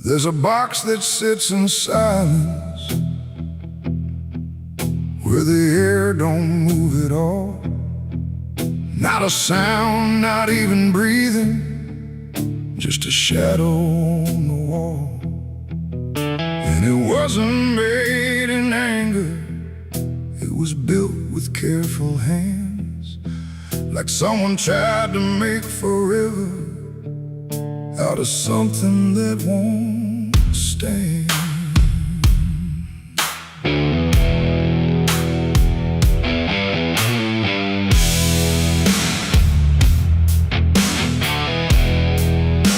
There's a box that sits in silence, where the air don't move at all. Not a sound, not even breathing, just a shadow on the wall. And it wasn't made in anger, it was built with careful hands, like someone tried to make forever out of something that won't stand.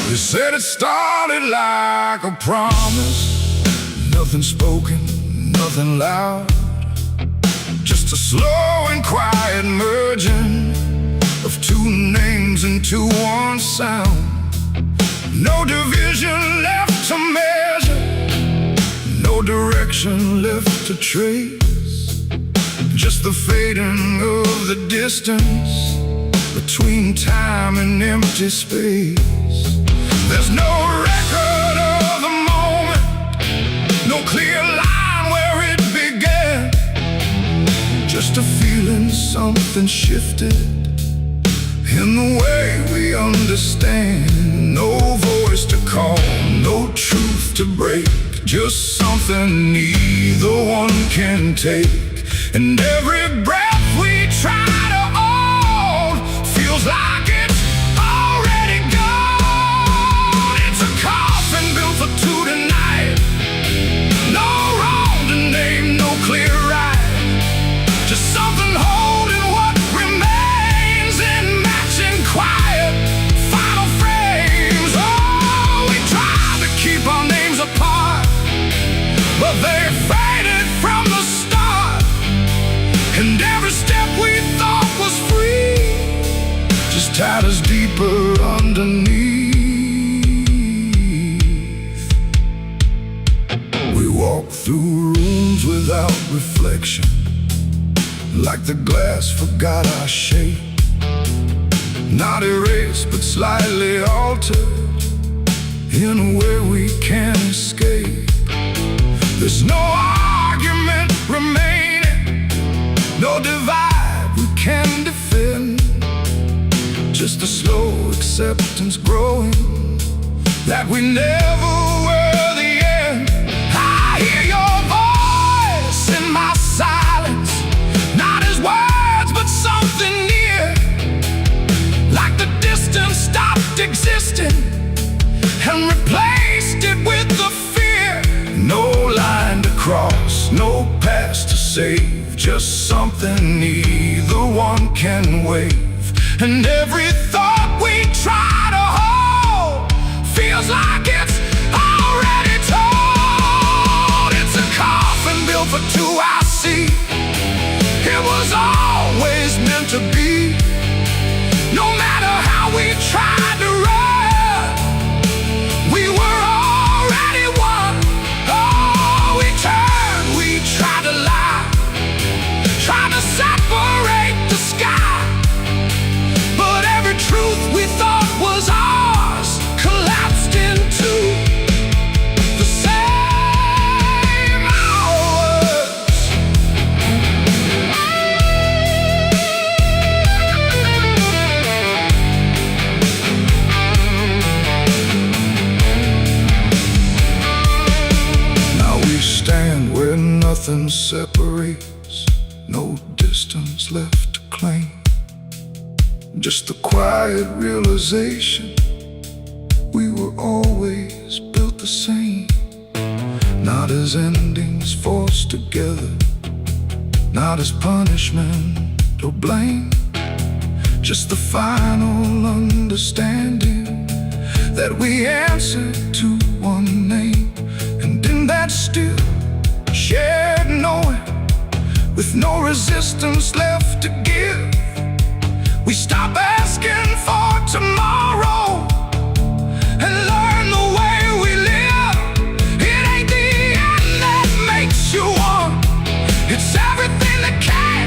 They said it started like a promise, nothing spoken, nothing loud, just a slow and quiet merging of two names into one sound. No division left to measure, no direction left to trace, just the fading of the distance between time and empty space. There's no record of the moment, no clear line where it began, just a feeling something shifted in the way we understand. No voice to call, no truth to break, just something neither one can take. And every breath we try to hold feels like it's already gone. It's a coffin built for two tonight, no wrong to name, no clear right, just something holding what remains in matching quiet final frames. Oh, we tried to keep our names apart, but they faded from the start. And every step we thought was free just tied us deeper underneath. We walk through rooms without reflection, like the glass forgot our shape, not erased but slightly altered in a way we can't escape. There's no argument remaining, no divide we can defend, just a slow acceptance growing that we never were the end. I hear your voice in my silence, not as words but something near, like the distance stopped existing and replaced it with the fear. No line to cross, no past to save, just something neither one can wave. And every thought we try to hold feels like it's already told. It's a coffin built for two, I see. It was always meant to be. No matter how we tried to run, we were already one. Oh, we turned, we tried to lie, tried to separate the sky, but every truth we thought was ours collapsed into the same hours. Now we stand where nothing separates, no distance left to claim, just the quiet realization we were always built the same. Not as endings forced together, not as punishment or blame, just the final understanding that we answer to one name. And in that still shared knowing, with no resistance left to give, we stop asking for tomorrow and learn the way we live. It ain't the end that makes you one, it's everything that can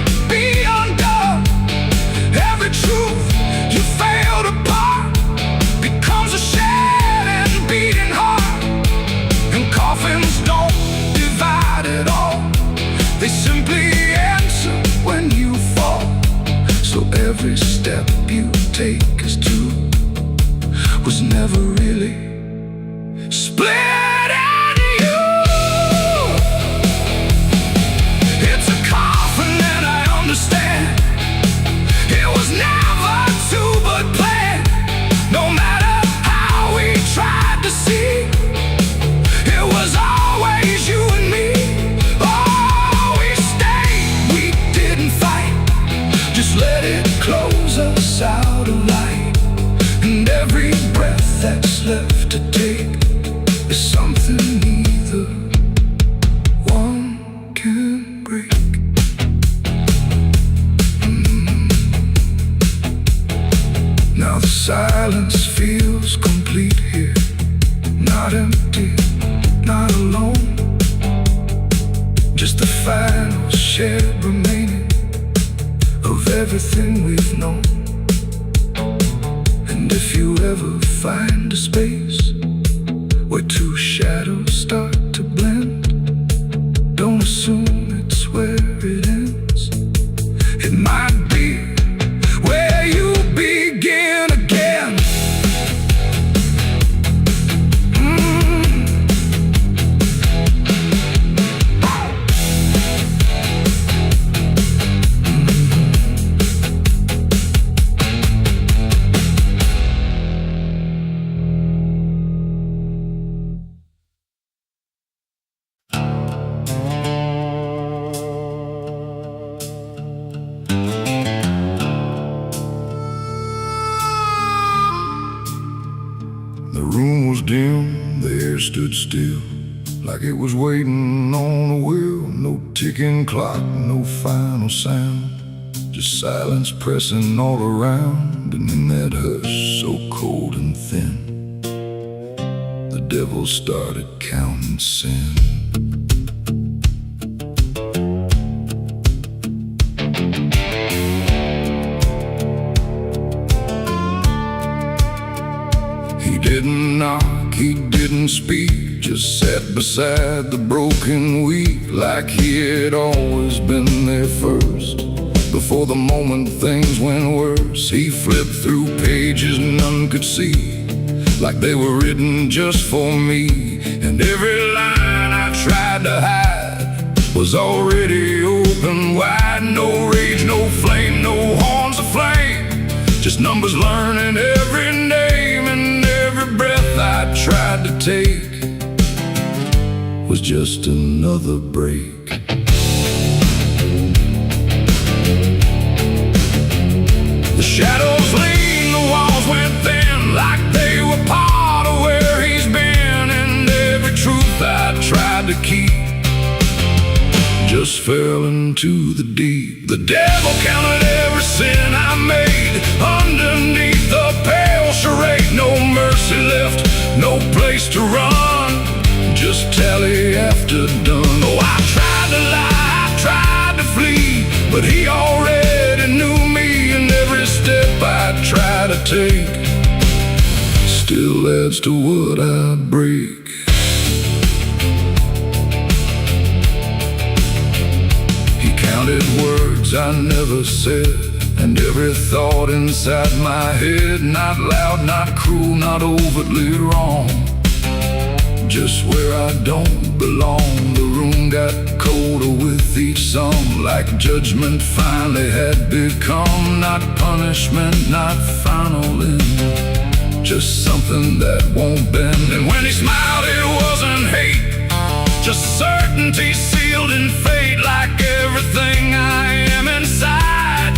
silence feels complete here. Not empty, not alone. Just the final shared remaining of everything we've known. And if you ever find a space where two shadows start to blend, don't assume it's where it ends. It might be where you begin again. The room was dim, the air stood still, like it was waiting on a wheel. No ticking clock, no final sound, just silence pressing all around. And in that hush so cold and thin, the devil started counting sin. He didn't knock, he didn't speak, just sat beside the broken wheat, like he had always been there first. Before the moment things went worse, he flipped through pages none could see, like they were written just for me. And every line I tried to hide was already open wide. No rage, no flame, no horns of flame, just numbers learning every name. And every breath I tried to take was just another break. The shadows leaned, the walls went thin, like they were part of where he's been. And every truth I tried to keep just fell into the deep. The devil counted every sin I made underneath the pale charade. No mercy left, no place to run, just tally after done. Oh, I tried to lie, I tried to flee, but he already knew me. And every step I try to take still adds to what I break. He counted words I never said, and every thought inside my head. Not loud, not cruel, not overtly wrong, just where I don't belong. The room got colder with each song, like judgment finally had become. Not punishment, not final end, just something that won't bend. And when he smiled it wasn't hate, just certainty sealed in fate. Like everything I am inside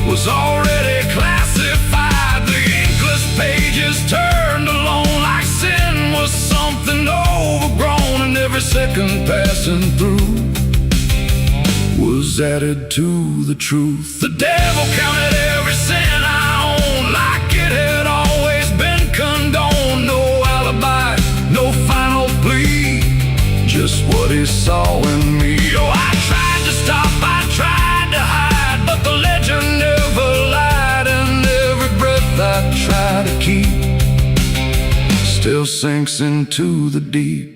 was already classified. The inkless pages turned alone, like sin was something overgrown. And every second passing through was added to the truth. The devil counted every sin I own, like it had always been condoned. No alibi, no final plea, just what he saw in me. Oh, I tried to stop, I tried to hide, but the legend never lied. And every breath I try to keep still sinks into the deep.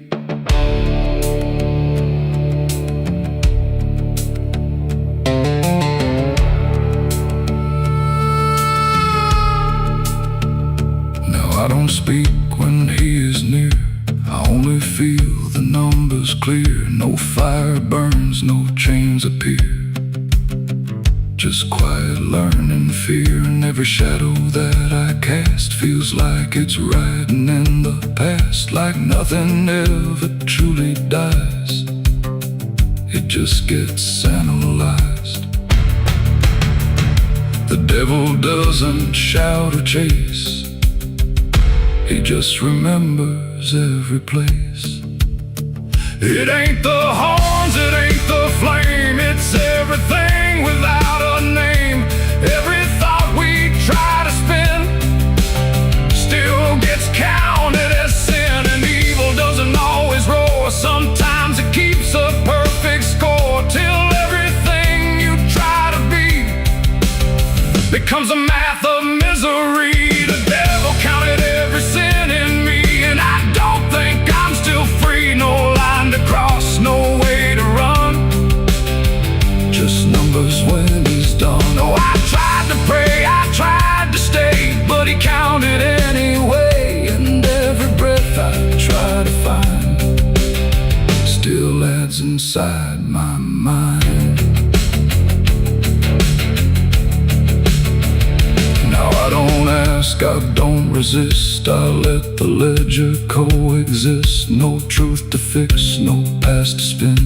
Now I don't speak when he is near, I only feel the numbers clear. No fire burns, no chains appear, just quiet learning fear. And every shadow that I cast feels like it's riding in the past, like nothing ever truly dies, it just gets analyzed. The devil doesn't shout or chase, he just remembers every place. It ain't the horns, it ain't the flame, it's everything without a name. Every thought we try to spin lads inside my mind. Now I don't ask, I don't resist, I let the ledger coexist. No truth to fix, no past to spin,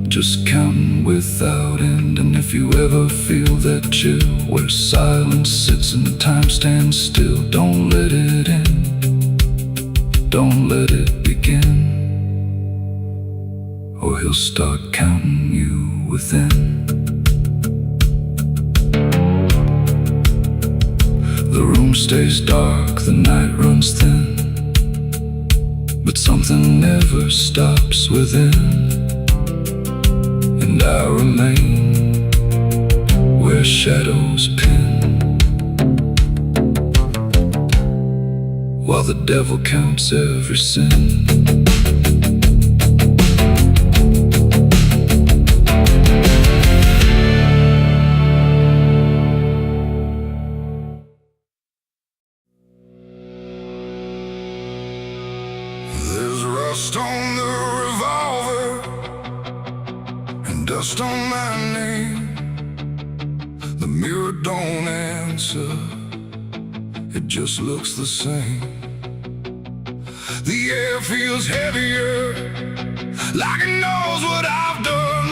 just counting without end. And if you ever feel that chill where silence sits and time stands still, don't let it in, don't let it begin, or he'll start counting you within. The room stays dark, the night runs thin, but something never stops within. And I remain where shadows pin, while the devil counts every sin. There's rust on the revolver and dust on my name. The mirror don't answer, it just looks the same. The air feels heavier, like it knows what I've done.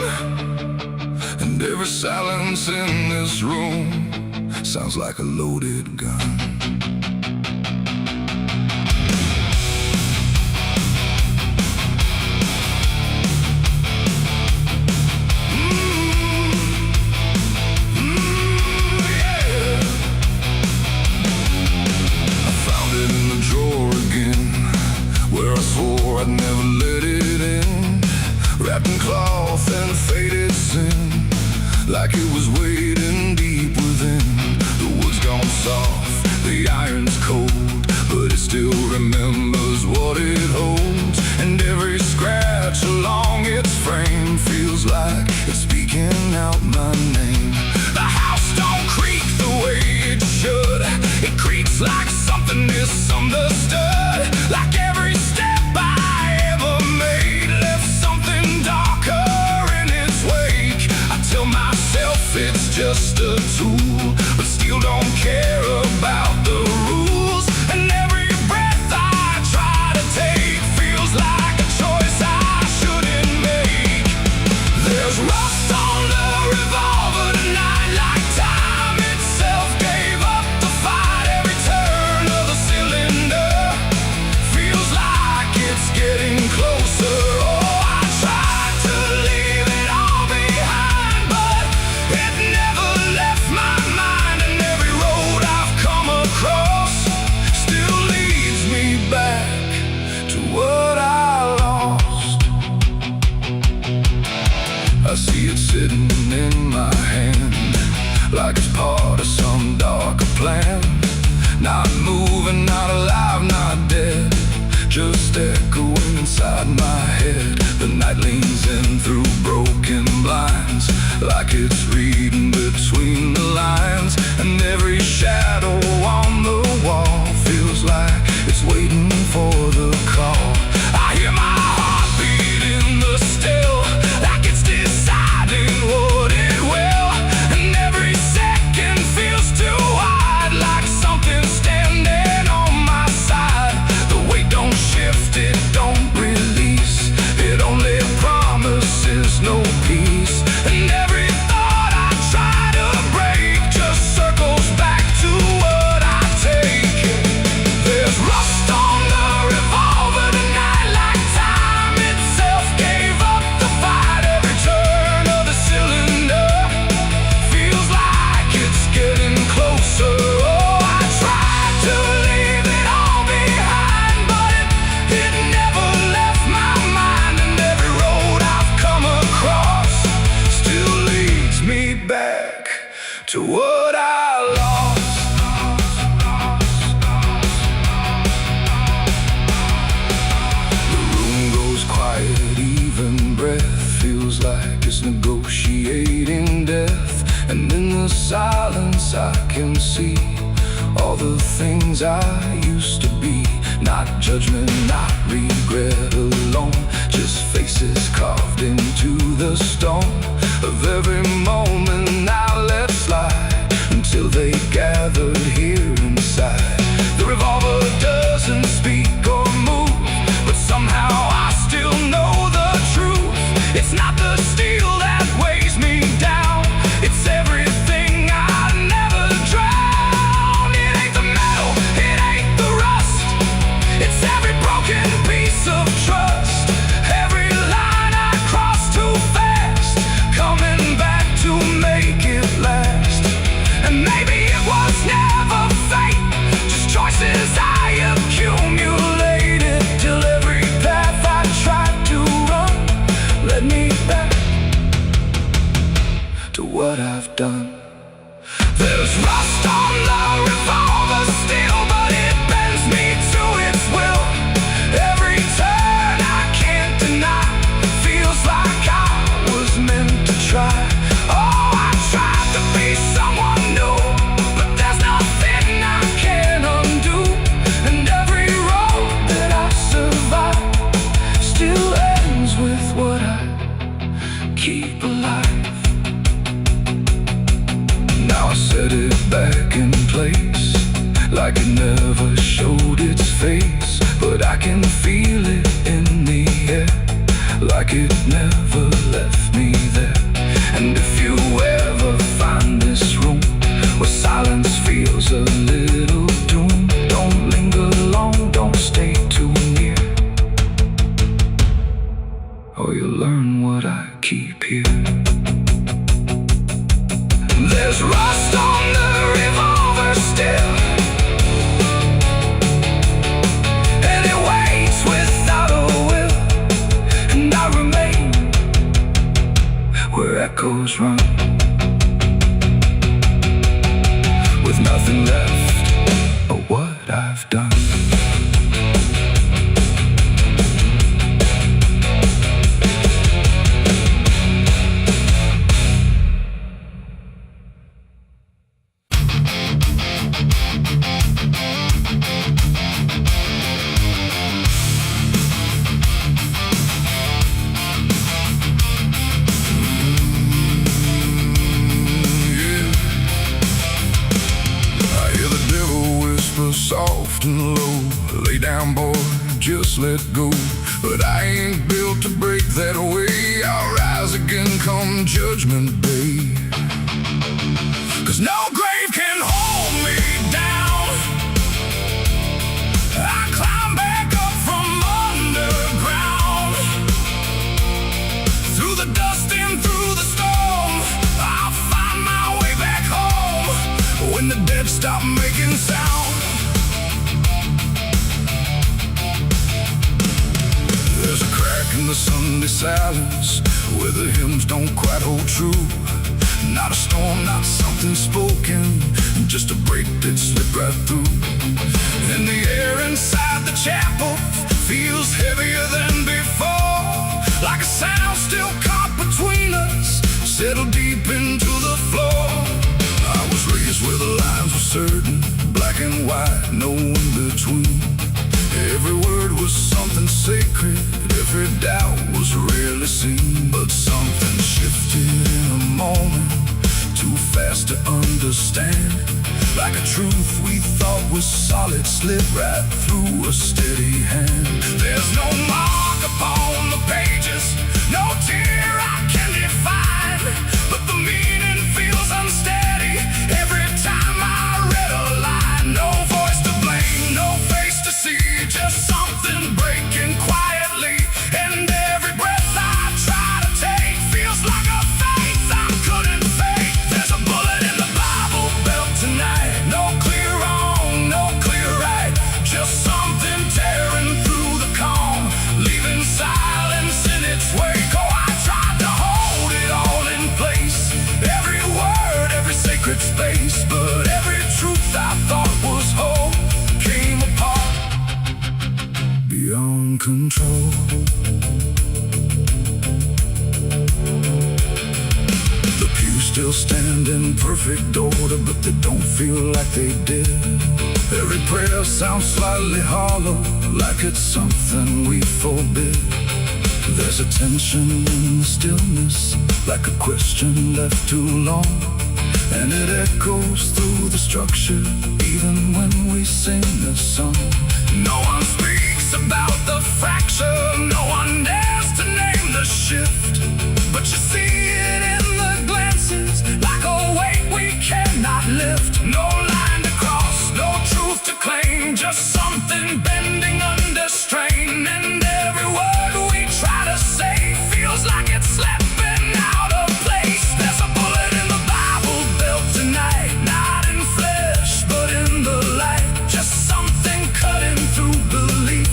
And every silence in this room sounds like a loaded gun. I'd never let it in, wrapped in cloth and faded sin, like it was waiting deep within. The wood's gone soft, the iron's cold, but it still remembers what it holds. And every scratch along its frame feels like it's speaking out my name. The house don't creak the way it should, it creaks like something misunderstood. Like every step I ever made left something darker in its wake. I tell myself it's just a tool, but still don't care about the rules. And every breath I try to take feels like a choice I shouldn't make. There's rust on the revolver tonight, like time itself gave up the fight. Every turn of the cylinder feels like it's getting closer. Oh, I tried to leave it all behind, but it never left my mind. And every road I've come across still leads me back to what I lost. I see it sitting in my hand, like it's part of some darker plan. Not moving, not alive, not dead, just echoing inside my head. The night leans in through broken blinds, like it's reading between the lines. And every shadow on the wall feels like it's waiting for the call. I hear my heartbeat in the still, like it's deciding what it will. And every second feels too wide, like something's standing on my side. The weight don't shift, it don't release, it only promises no peace. And every thought I try to break just circles back to what I take. There's rust on the revolver tonight, like time itself gave up the fight. Every turn of the cylinder feels like it's getting closer. Oh, I tried to leave it all behind, but it never left my mind. And every road I've come across still leads me back to what I lost. The room goes quiet, even breath feels like it's negotiating death. And in the silence I can see all the things I used to be. Not judgment, not regret alone, just face what I've done. There's rust on the revolver steel, but it bends me to its will. Every turn I can't deny, feels like I was meant to try. Oh, I tried to be someone new, but there's nothing I can undo. And every road that I survive still ends with what I keep alive. Now I set it back in place, like it never showed its face. But I can feel it in the air, like it never left me there. And if you ever find this room where silence feels a little doom, don't linger long, don't stay too near, or you'll learn what I keep here. There's rust on the revolver still, and it waits without a will. And I remain where echoes run, with nothing left of what I've done. Soft and low, lay down boy, just let go. But I ain't built to break that way. I'll rise again come judgment day. 'Cause no grave can hold me down. I climb back up from underground, through the dust and through the storm. I'll find my way back home when the dead stop making sound. There's a crack in the Sunday silence where the hymns don't quite hold true. Not a storm, not something spoken, just a break that slipped right through. And the air inside the chapel feels heavier than before, like a sound still caught between us, settled deep into the floor. I was raised where the lines were certain, black and white, no in between. Every word was something sacred, every doubt was rarely seen. But something shifted in a moment, too fast to understand. Like a truth we thought was solid slid right through a steady hand. There's no mark upon the pages, no tear I can define, but the meaning feels unsteady every time I read a line. No voice to blame, no face to see, just something breaking quietly. And every breath I try to take feels like a faith I couldn't fake. There's a bullet in the Bible belt tonight, no clear wrong, no clear right, just something tearing through the calm, leaving silence in its wake. Oh, I tried to hold it all in place, every word, every sacred space. But every truth I thought was whole came apart beyond control. The pews still stand in perfect order, but they don't feel like they did. Every prayer sounds slightly hollow, like it's something we forbid. There's a tension in the stillness, like a question left too long, and it echoes through the structure, even when we sing this song. No one speaks about the fracture, no one dares to name the shift, but you see it in the glances, like a weight we cannot lift. No line to cross, no truth to claim, just something bending under strain. And every word we try to say feels like it's slipping out of place. There's a bullet in the Bible belt tonight, not in flesh but in the light, just something cutting through belief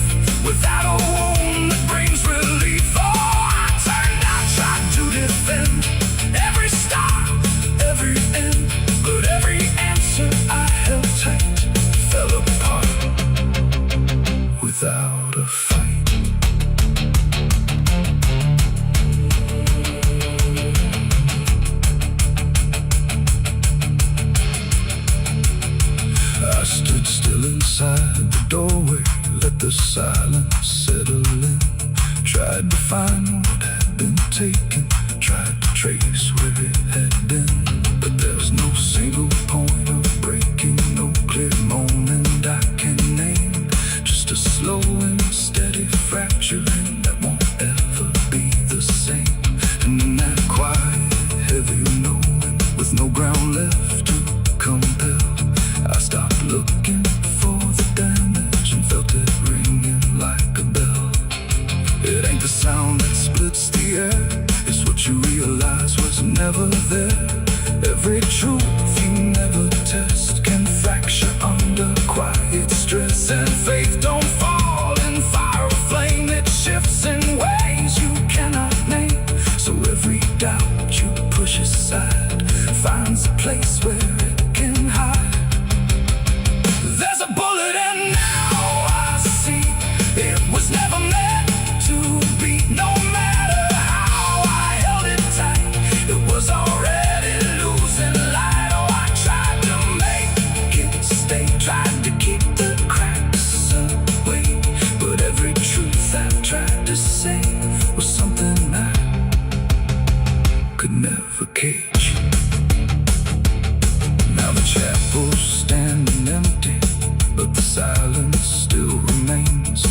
without a wound that brings relief. find what had been taken, tried to trace where it had been, but there's no single point of breaking, no clear moment I can name, just a slow and steady fracturing that won't ever be the same. And in that quiet, heavy knowing, with no ground left to compel, I stopped looking for the damage and felt it ringing like a bell. It ain't the sound that splits the air, it's what you realize was never there. Every truth you never test can fracture under quiet stress, and faith don't fall in fire or flame, it shifts in ways you cannot name. So every doubt you push aside finds a place where it can hide. There's a bullet and now I see it was never meant to be. No matter how I held it tight, it was already losing light. Oh, I tried to make it stay, tried to keep the cracks away, but every truth I tried to say was something I could never cage. Now the chapel's standing empty, but the silence still remains.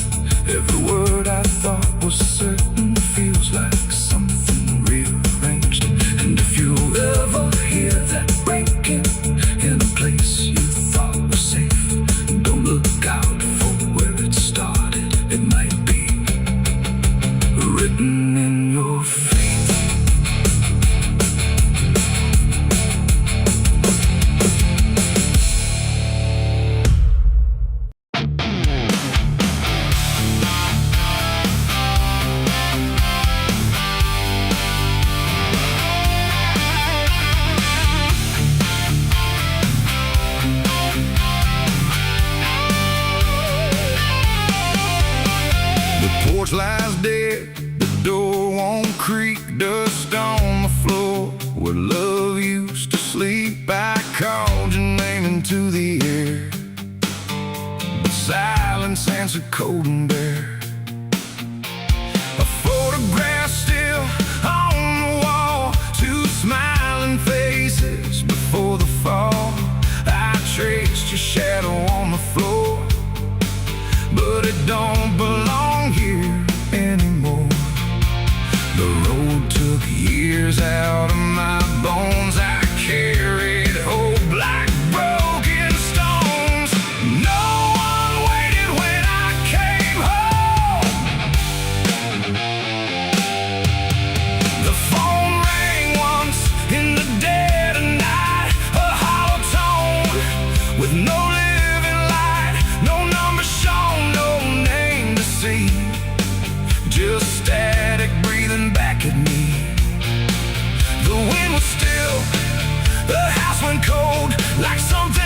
Every word I thought was certain feels like something rearranged. And if you ever hear that breaking in a place you thought was safe, don't look out for where it started. It might be written in your fate. Porch lies dead, the door won't creak, dust on the floor where love used to sleep. I called your name into the air, but silence answered cold and bare. A photograph still on the wall, two smiling faces before the fall. I traced your shadow on the floor, but it don't belong here anymore. The road took years out of my bones. I carried hope like broken stones. No one waited when I came home. The phone rang once in the dead of night, a hollow tone with no living light, no number shown, no name to see, just static breathing back at me. The wind was still, the house went cold, like something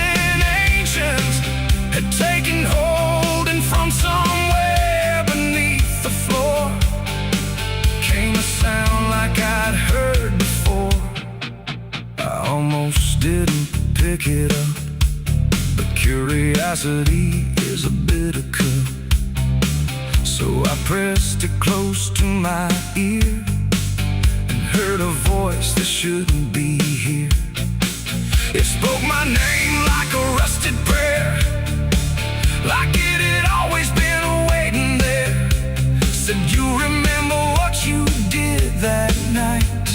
ancient had taken hold, and from somewhere beneath the floor came a sound like I'd heard before. I almost didn't pick it up, but curiosity is a bitter cup. So I pressed it close to my ear and heard a voice that shouldn't be here. It spoke my name like a rusted prayer, like it had always been waiting there. Said, you remember what you did that night?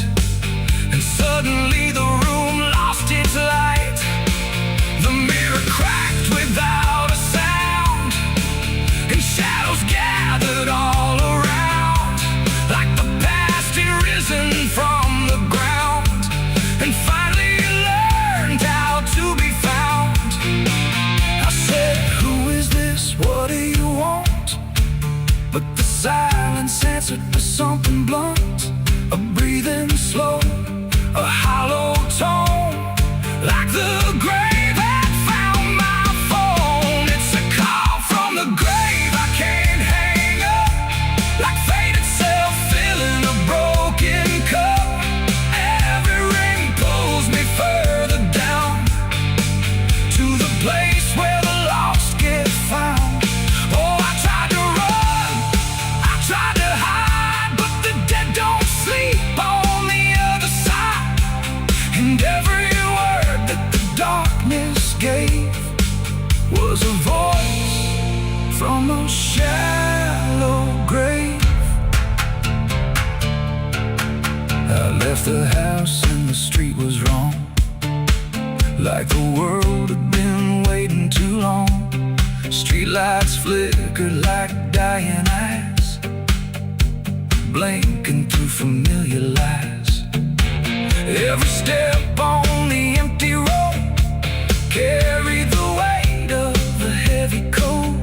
And suddenly the room lost its light. The mirror cracked without a sound, and shadows gathered all around, like the past had risen from the ground and finally learned how to be found. I said, who is this? What do you want? But the silence answered with something blunt, a breathing slow, a hollow tone, like the grave had found my phone. It's a call from the grave I can't hang up, like fate itself filling a broken cup. Every ring pulls me further down to the place where the lost get found. Oh, I tried to run, I tried to hide, but left the house and the street was wrong, like the world had been waiting too long. Streetlights flickered like dying eyes, blinking through familiar lies. Every step on the empty road carried the weight of a heavy coat,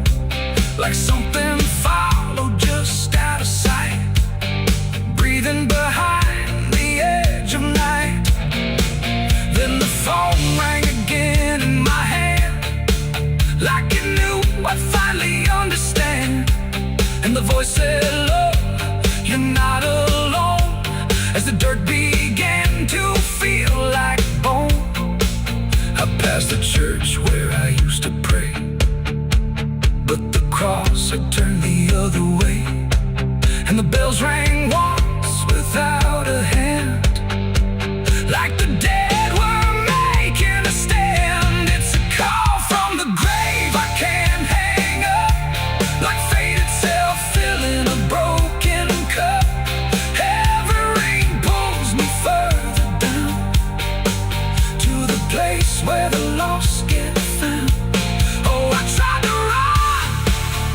like something followed just out of sight, breathing behind the edge of night. Then the phone rang again in my hand, like it knew I'd finally understand. And the voice said, "Look, you're not alone," as the dirt began to feel like bone. I passed the church where I used to pray, but the cross had turned the other way. And the bells rang once without a hand, like the dead were making a stand. It's a call from the grave I can't hang up, like fate itself filling a broken cup. Every ring pulls me further down, to the place where the lost get found. Oh, I tried to run,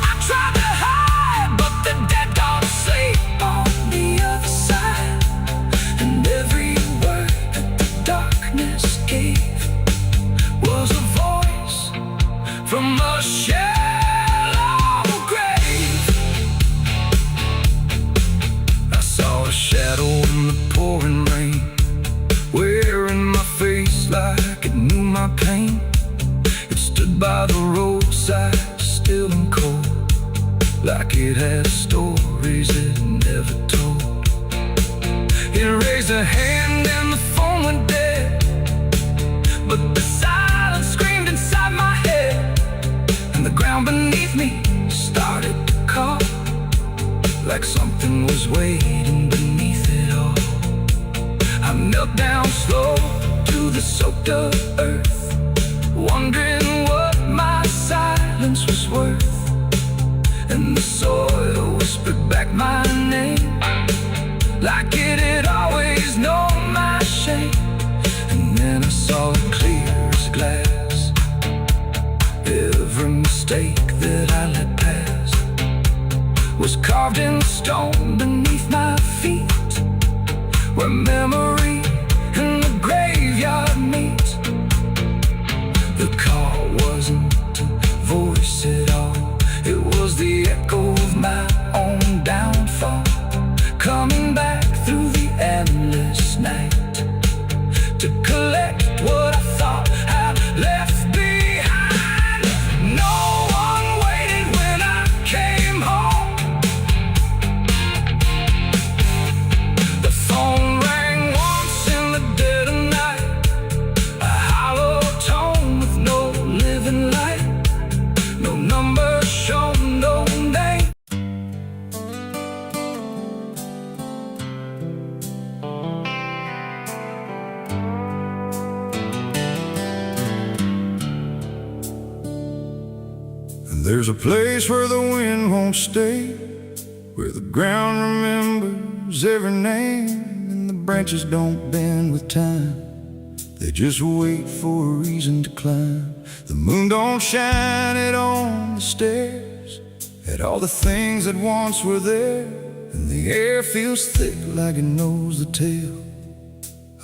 I tried to hide, but the dead don't sleep on the other side. And every word that the darkness gave was a voice from a shallow grave. I saw a shadow in the pouring rain, wearing my face like it knew my pain. It stood by the roadside, still and cold, like it had stories it never told. It raised a hand and the phone went dead, but the silence screamed inside my head. And the ground beneath me started to call, like something was waiting beneath it all. I knelt down slow to the soaked up earth, wondering what my silence was worth. And the soil whispered back my name, like it had always known my shame. And then I saw it clear as glass, every mistake that I let pass was carved in stone beneath my feet, where memory and the graveyard meet. The call wasn't a voice at all, it was the echo of my own downfall, coming back through the endless night to collect what I thought I'd left behind. No one waited when I came home. The phone rang once in the dead of night, a hollow tone with no living light, no number shown, no name. There's a place where the wind won't stay, where the ground remembers every name, and the branches don't bend with time, they just wait for a reason to climb. The moon don't shine it on the stairs, at all the things that once were there. And the air feels thick like it knows the tale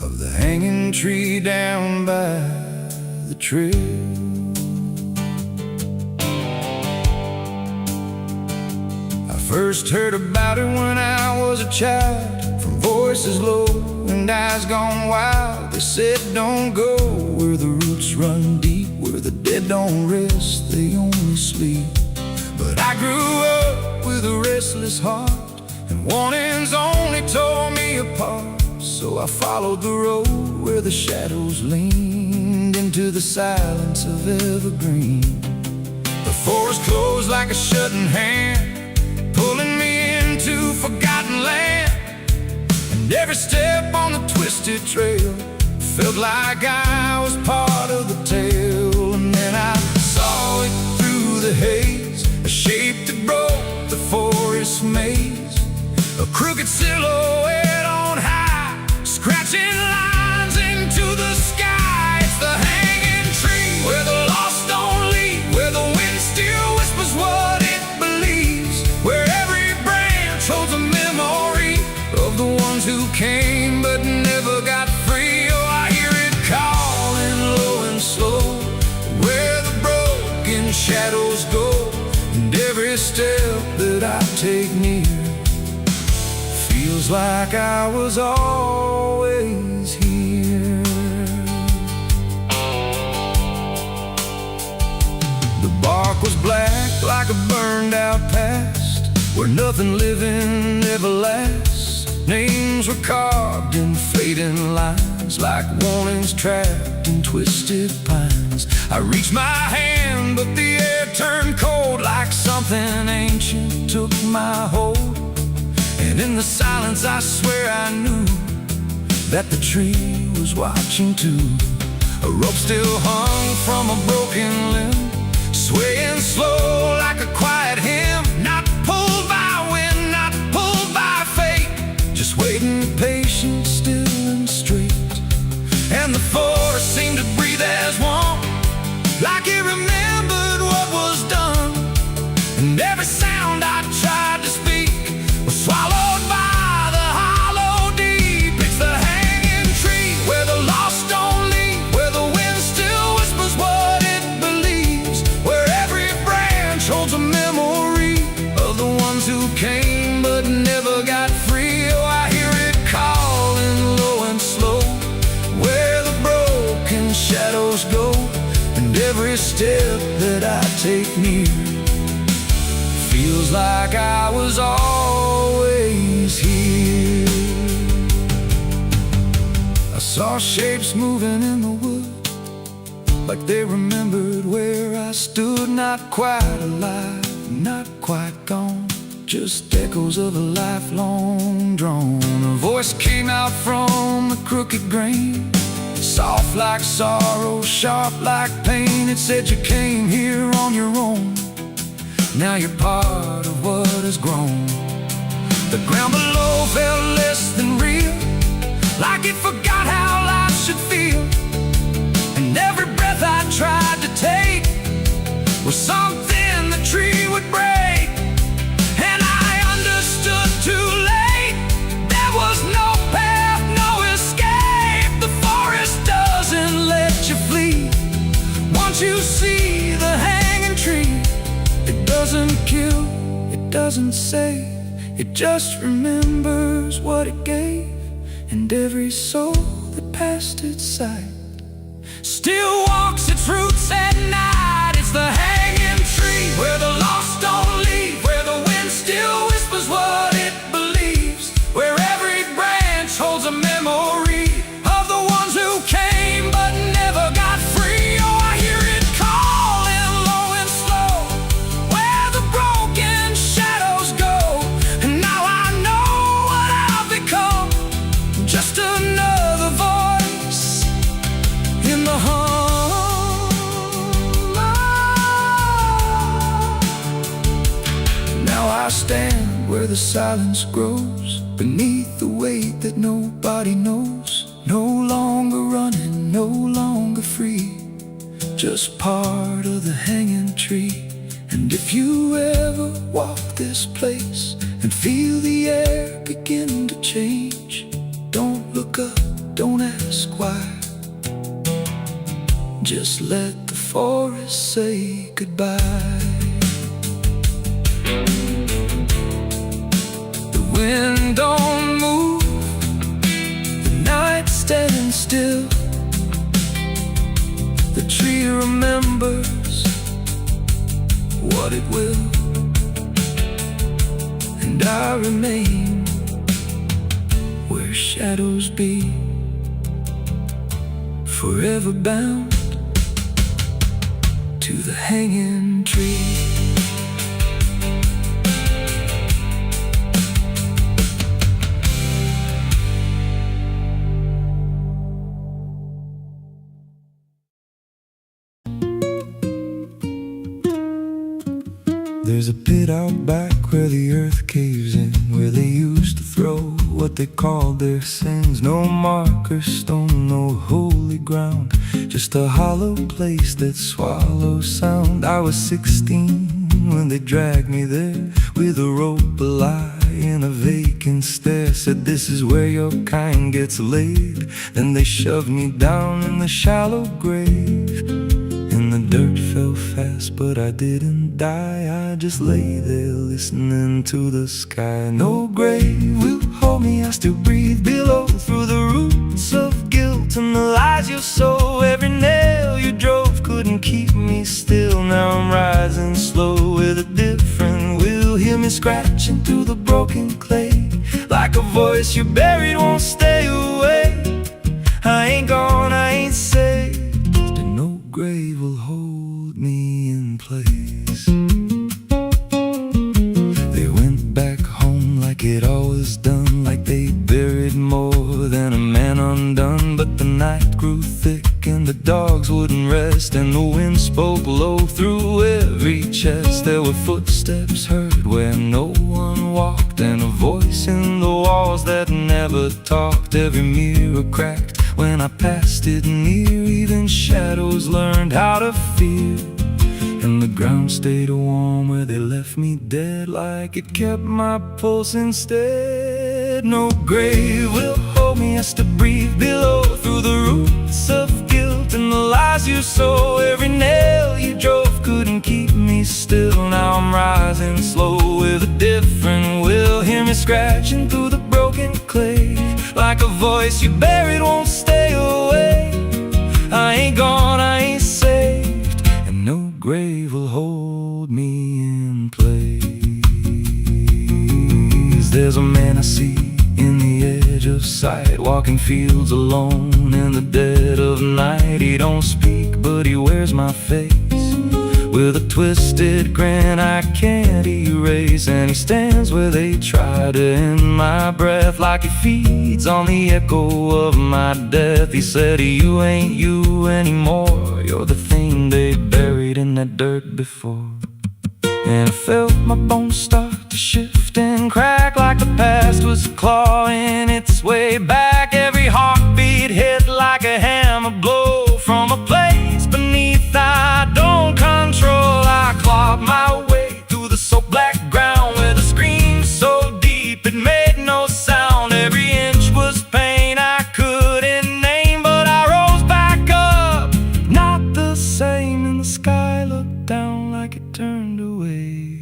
of the hanging tree down by the trail. First heard about it when I was a child, from voices low and eyes gone wild. They said don't go where the roots run deep, where the dead don't rest, they only sleep. But I grew up with a restless heart, and warnings only tore me apart. So I followed the road where the shadows leaned into the silence of evergreen. The forest closed like a shutting hand, pulling me into forgotten land. And every step on the twisted trail felt like I was part of the tale. And then I saw it through the haze, a shape that broke the forest maze, a crooked silhouette on high, scratching lines into the sky. It's the hanging tree where the lost don't leave, where the wind still whispers what it believes, where every branch holds a memory of the ones who came but never got free. Oh, I hear it calling low and slow, where the broken shadows go, and every step that I take near feels like I was always here. The bark was black like a burned out past, where nothing living ever lasts. Names were carved in fading lines, like warnings trapped in twisted pines. I reached my hand, but the air turned cold, like something ancient took my hold. And in the silence I swear I knew that the tree was watching too. A rope still hung from a broken limb, swaying slow like a quiet hymn. Not pulled by wind, not pulled by fate, just waiting patient, still and straight. And the forest seemed to breathe as one, like it remembered what was done. And every sound I tried to speak was swallowed by the hollow deep. It's the hanging tree where the lost don't leave, where the wind still whispers what it believes, where every branch holds a memory of the ones who came but never got free. Oh, I hear it calling low and slow, where the broken shadows go, and every step that I take near feels like I was always here. I saw shapes moving in the wood, like they remembered where I stood. Not quite alive, not quite gone, just echoes of a lifelong drone. A voice came out from the crooked grain, soft like sorrow, sharp like pain. It said you came here on your own, now you're part of what has grown. The ground below felt less than real, like it forgot how life should feel. And every breath I tried to take was something the tree would break. And I understood too late, there was no path, no escape. The forest doesn't let you flee. Once you see the hanging tree, it doesn't kill, it doesn't save, it just remembers what it gave. And every soul that passed its sight still walks its roots at night. It's the hanging tree where the lost don't leave, where the wind still whispers what it believes, where every branch holds a memory of the ones who came but never got free. Oh, I hear it calling low and slow, where the broken shadows go. And now I know what I've become, just another voice in the hum. Now I stand where the silence grows, beneath the weight that nobody knows. No longer running, no longer free, just part of the hanging tree. And if you ever walk this place and feel the air begin to change, don't look up, don't ask why, just let the forest say goodbye. The wind don't move, the night stands still, the tree remembers what it will, and I remain where shadows be, forever bound to the hanging tree. There's a pit out back where the earth caves in, where they used to throw what they called their sins. No marker stone, no holy ground, just a hollow place that swallows sound. I was 16 when they dragged me there, with a rope, a lie, and a vacant stare. Said, this is where your kind gets laid. Then they shoved me down in the shallow grave, and the dirt fell fast, but I didn't die. I just lay there listening to the sky. No grave will hold me, I still breathe below, through the roots of guilt and the lies you sow. Every nail you drove couldn't keep me still. Now I'm rising slow with a different will. Hear me scratching through the broken clay, like a voice you buried won't stay away. I ain't gone, I ain't saved, and no grave will hold me in place. They went back home like it always done, like they buried more than a man undone. But the night grew thick and the dogs wouldn't rest, and the wind spoke low through every chest. There were footsteps heard where no one walked, and a voice in the walls that never talked. Every mirror cracked when I passed it near, even shadows learned how to fear. And the ground stayed warm where they left me dead, like it kept my pulse instead. No grave will hold me, I still breathe below, through the roots of guilt and the lies you sow. Every nail you drove couldn't keep me still. Now I'm rising slow with a different will. Hear me scratching through the broken clay, like a voice you buried won't stay away. I ain't gone, I ain't saved, and no grave will hold me in place. There's a man I see in the edge of sight, walking fields alone in the dead of night. He don't speak, but he wears my face with a twisted grin I can't erase. And he stands where they try to end my breath, like he feeds on the echo of my death. He said, you ain't you anymore, you're the thing they buried in that dirt before. And I felt my bones start to shift and crack, like the past was clawing its way back. Every heartbeat hit like a hammer blow from a place beneath I don't control. I clawed my way through the soap black ground with a scream so deep it made no sound. Every inch was pain I couldn't name, but I rose back up, not the same. And the sky looked down like it turned away,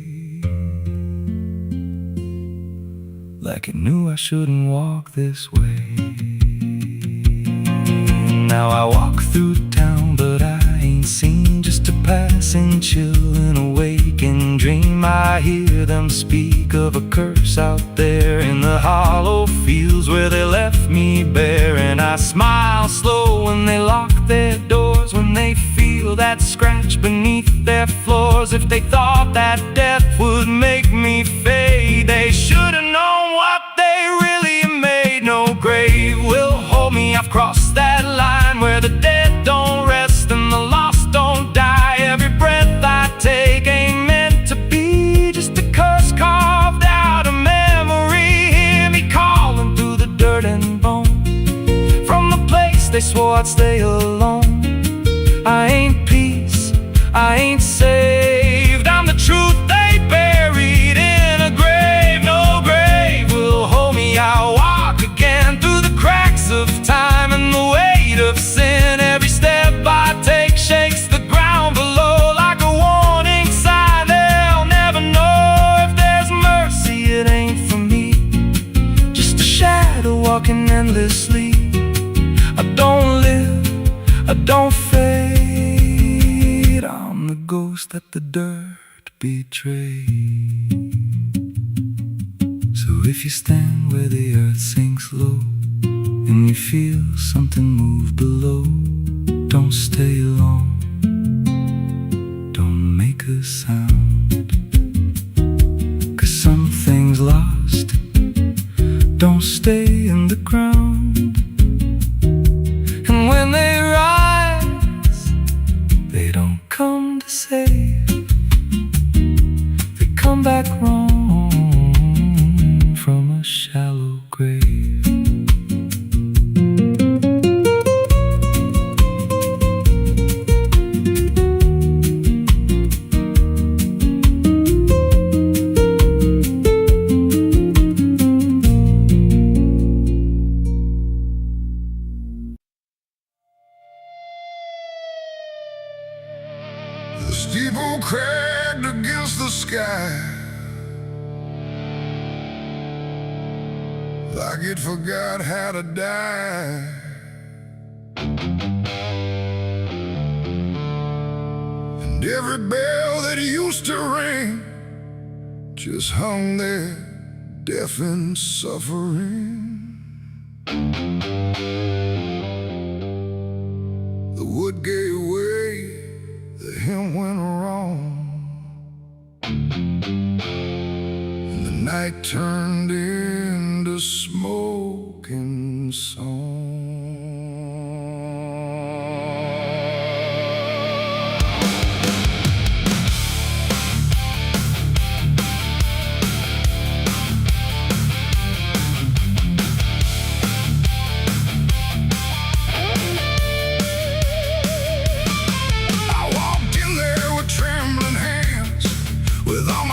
like it knew I shouldn't walk this way. Now I walk through town, but I ain't seen, just a passing chill in a waking dream. I hear them speak of a curse out there in the hollow fields where they left me bare. And I smile slow when they lock their doors, when they feel that scratch beneath their floors. If they thought that death would make me fade, they should have known what they really made. No grave will hold me, I've crossed that line where the dead don't rest and the lost don't die. Every breath I take ain't meant to be, just a curse carved out of memory. Hear me calling through the dirt and bone, from the place they swore I'd stay alone. I ain't peace, I ain't saved, I'm the truth they buried in a grave. No grave will hold me, I'll walk again through the cracks of time and the weight of sin. Every step I take shakes the ground below like a warning sign. They'll never know if there's mercy, it ain't for me, just a shadow walking endlessly. I don't live, I don't fade, I'm the ghost that the dirt betrayed. So if you stand where the earth sinks low and you feel something move below, don't stay long, don't make a sound, 'cause something's lost, don't stay in the ground. And when they rise, they don't come to save, they come back wrong from a shallow grave. sky, like it forgot how to die. And every bell that used to ring just hung there, deaf and suffering. The wood gave way, the hymn went wrong, and the night turned into smoking song.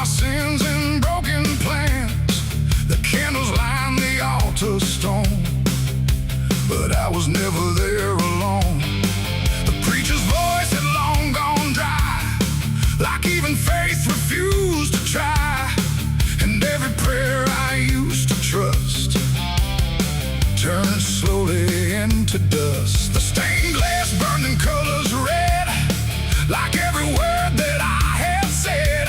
Sins and broken plans, the candles line the altar stone, but I was never there alone. The preacher's voice had long gone dry, like even faith refused to try. And every prayer I used to trust turned slowly into dust. The stained glass burned in colors red, like every word that I had said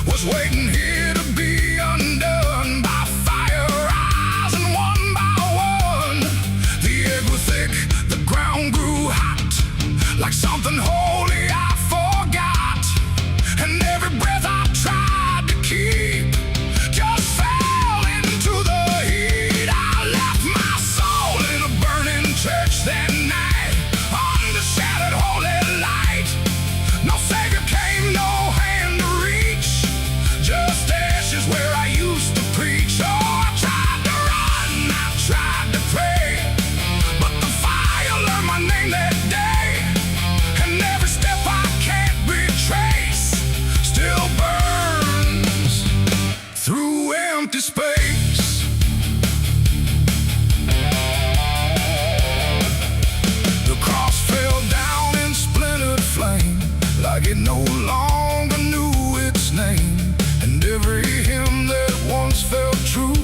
was waiting here to be undone by fire rising one by one. The air grew thick, the ground grew hot, like something holy I forgot. And every breath I tried to keep just fell into the heat. I left my soul in a burning church that night, under shattered holy light. No savior came, no hand to reach, just ashes where I used to preach. Oh, I tried to run, I tried to pray, but the fire learned my name that day. And every step I can't retrace still burns through empty space. The cross fell down in splintered flame, like it no longer knew its name. And every hymn that once felt true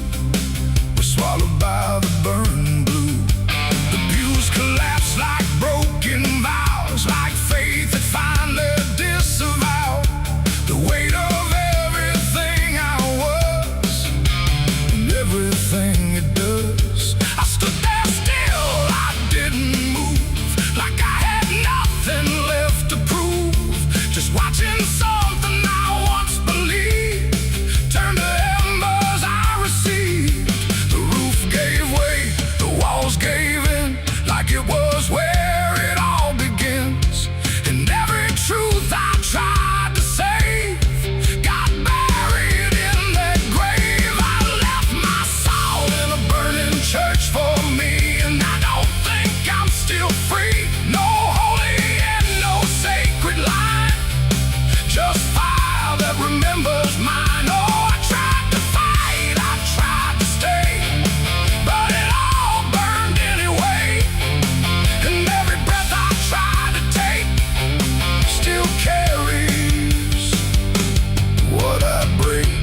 was swallowed by the burning blue. The pews collapsed like broken vows, like faith that finally disavowed the weight of everything I was and everything it does. I stood there still, I didn't move, like I had nothing left to prove, just watching something I once believed turn to embers I received. The roof gave way, the walls gave in, like it was where it all begins. And every truth I tried to save got buried in that grave. I left my soul in a burning church for me, and I don't think I'm still free. No holy and no sacred line, just fire that remembers mine. Oh, I tried to fight, I tried to stay, but it all burned anyway. And every breath I tried to take still carries what I break.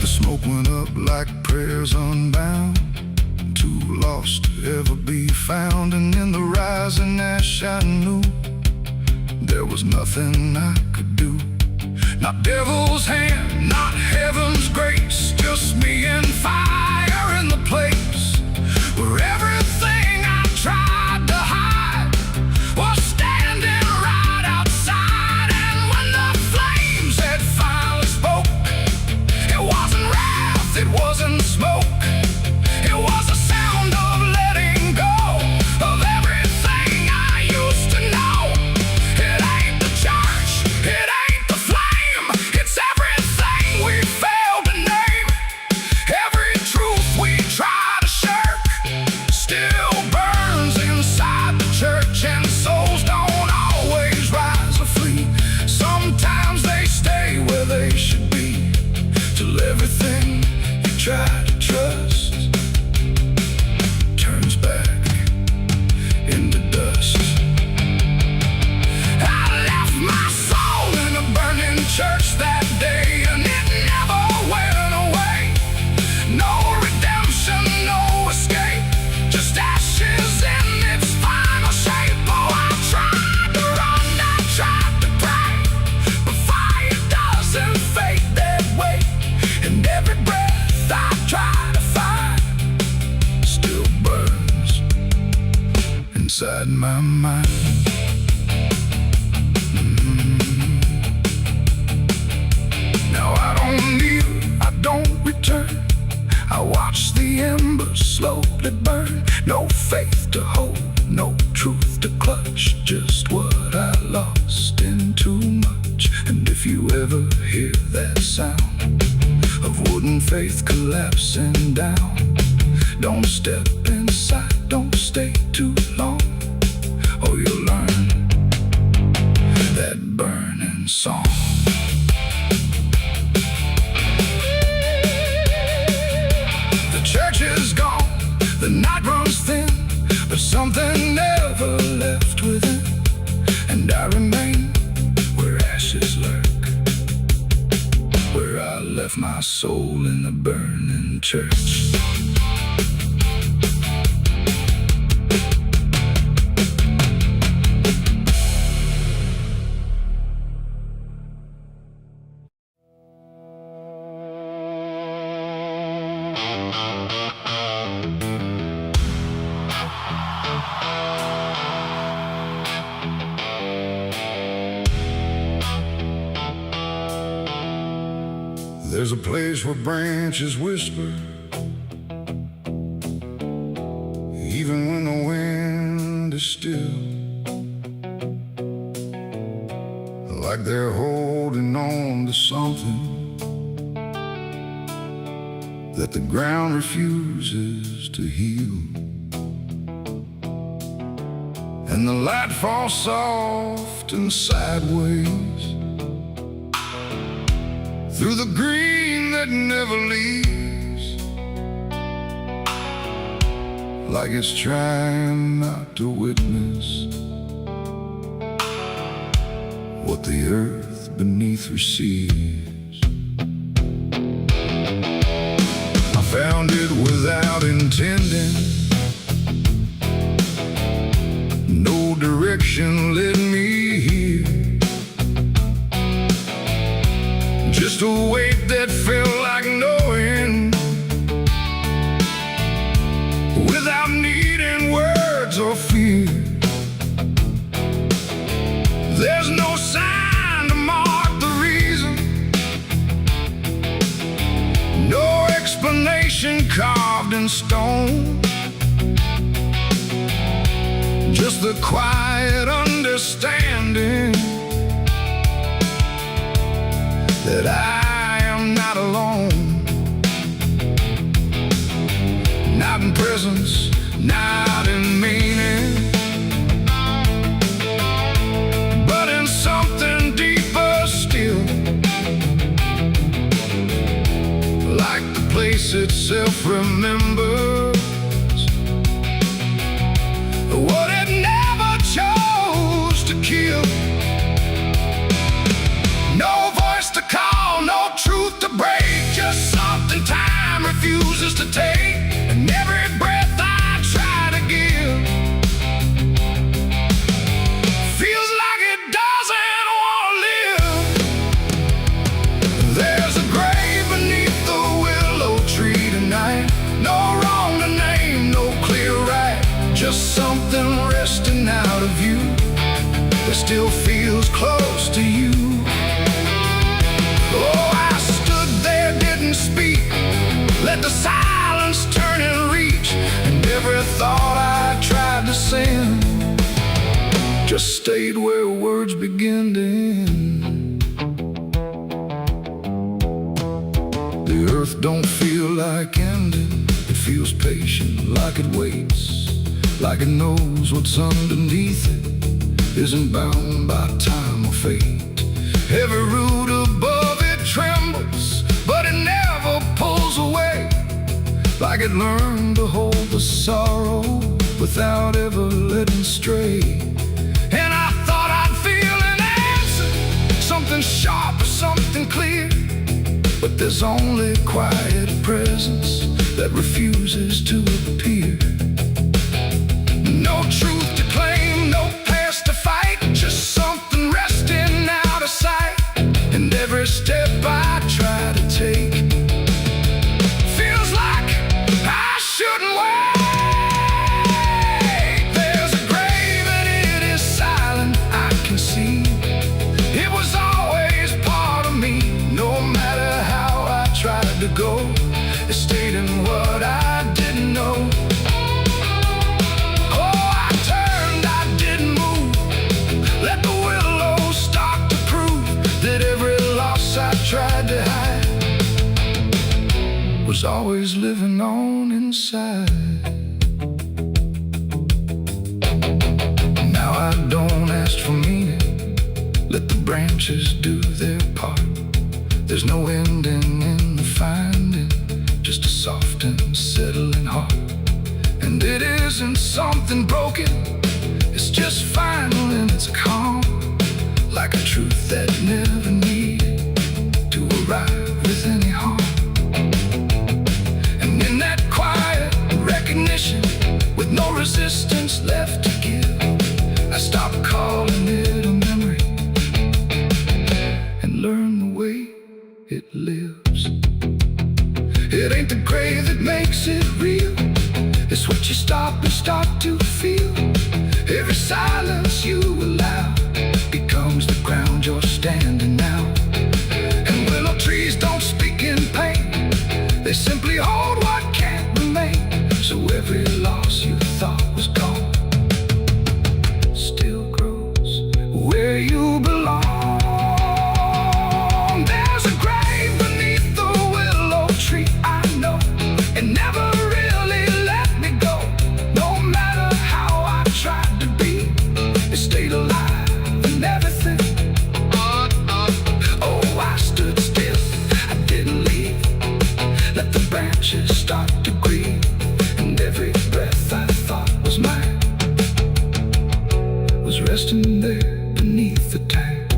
The smoke went up like prayers unbound, too lost to ever be found. And in the rising ash I knew there was nothing I could do. Not devil's hand, not heaven's grace, just me and fire in the place where everything I tried to hide was standing right outside. And when the flames had finally spoke, it wasn't wrath, it wasn't smoke, it was a sound of letting go of everything I used to know. It ain't the church, it ain't the flame, it's everything we failed to name. Every inside my mind. Now I don't kneel, I don't return. I watch the embers slowly burn. No faith to hold, no truth to clutch. Just what I lost in too much. And if you ever hear that sound of wooden faith collapsing down, don't step inside, don't stay too long, or you'll learn that burning song. The church is gone, the night runs thin, but something never left within. And I remain where ashes lurk, where I left my soul in the burning church. There's a place where branches whisper, even when the wind is still, like they're holding on to something that the ground refuses to heal. And the light falls soft and sideways through the green that never leaves, like it's trying not to witness what the earth beneath receives. I found it without intending, no direction led me here. Just a weight that felt like knowing, without needing words or fear. There's no sign to mark the reason, no explanation carved in stone, just the quiet understanding that I am not alone. Not in presence, not in meaning, but in something deeper still, like the place itself remembers what it never chose to kill. No voice to call, no truth to break, just something time refuses to take. And every breath I try to give feels like it doesn't want to live. There's a grave beneath the willow tree tonight, no wrong to name, no clear right, just something resting out of you that still feels close to you. Oh, I stood there, didn't speak, let the silence turn and reach, and every thought I tried to send just stayed where words begin to end. The earth don't feel like ending, it feels patient, like it waits, like it knows what's underneath it isn't bound by time or fate. Every root above it trembles, but it never pulls away, like it learned to hold the sorrow without ever letting stray. And I thought I'd feel an answer, something sharp or something clear, but there's only quiet presence that refuses to appear. No truth to claim, no past to fight, just something resting out of sight. And every step I try to take feels like I shouldn't wait. There's a grave go, stating what I didn't know. Oh, I turned, I didn't move. Let the willows start to prove that every loss I tried to hide was always living on inside. Now I don't ask for meaning, let the branches do their part. There's no ending in the finding, just a soft and settling heart. And it isn't something broken, it's just final and it's calm, like a truth that never needed to arrive with any harm. And in that quiet recognition, with no resistance left to give, I stopped calling it a memory and learned the way it lives. It ain't the gray that makes it real, it's what you stop and start to feel. Every silence you allow becomes the ground you're standing now. And willow trees don't speak in pain, they simply hold what can't remain. So every loss you thought was gone still grows where you belong. There's a grave beneath the willow tree, I know. It never really let me go. No matter how I tried to be, it stayed alive and everything. Oh, I stood still, I didn't leave. Let the branches start to grieve. And every breath I thought was mine was resting there beneath the tank.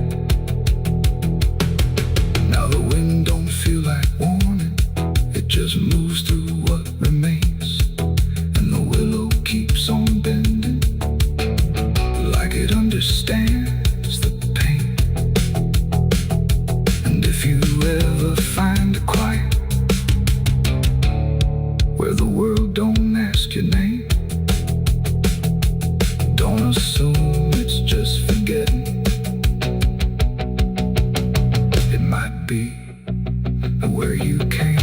Now the wind don't feel like warning, it just moves through what remains. And the willow keeps on bending, like it understands the pain. And if you ever find a quiet where the world don't ask your name, don't assume it's just forgetting. It might be where you came.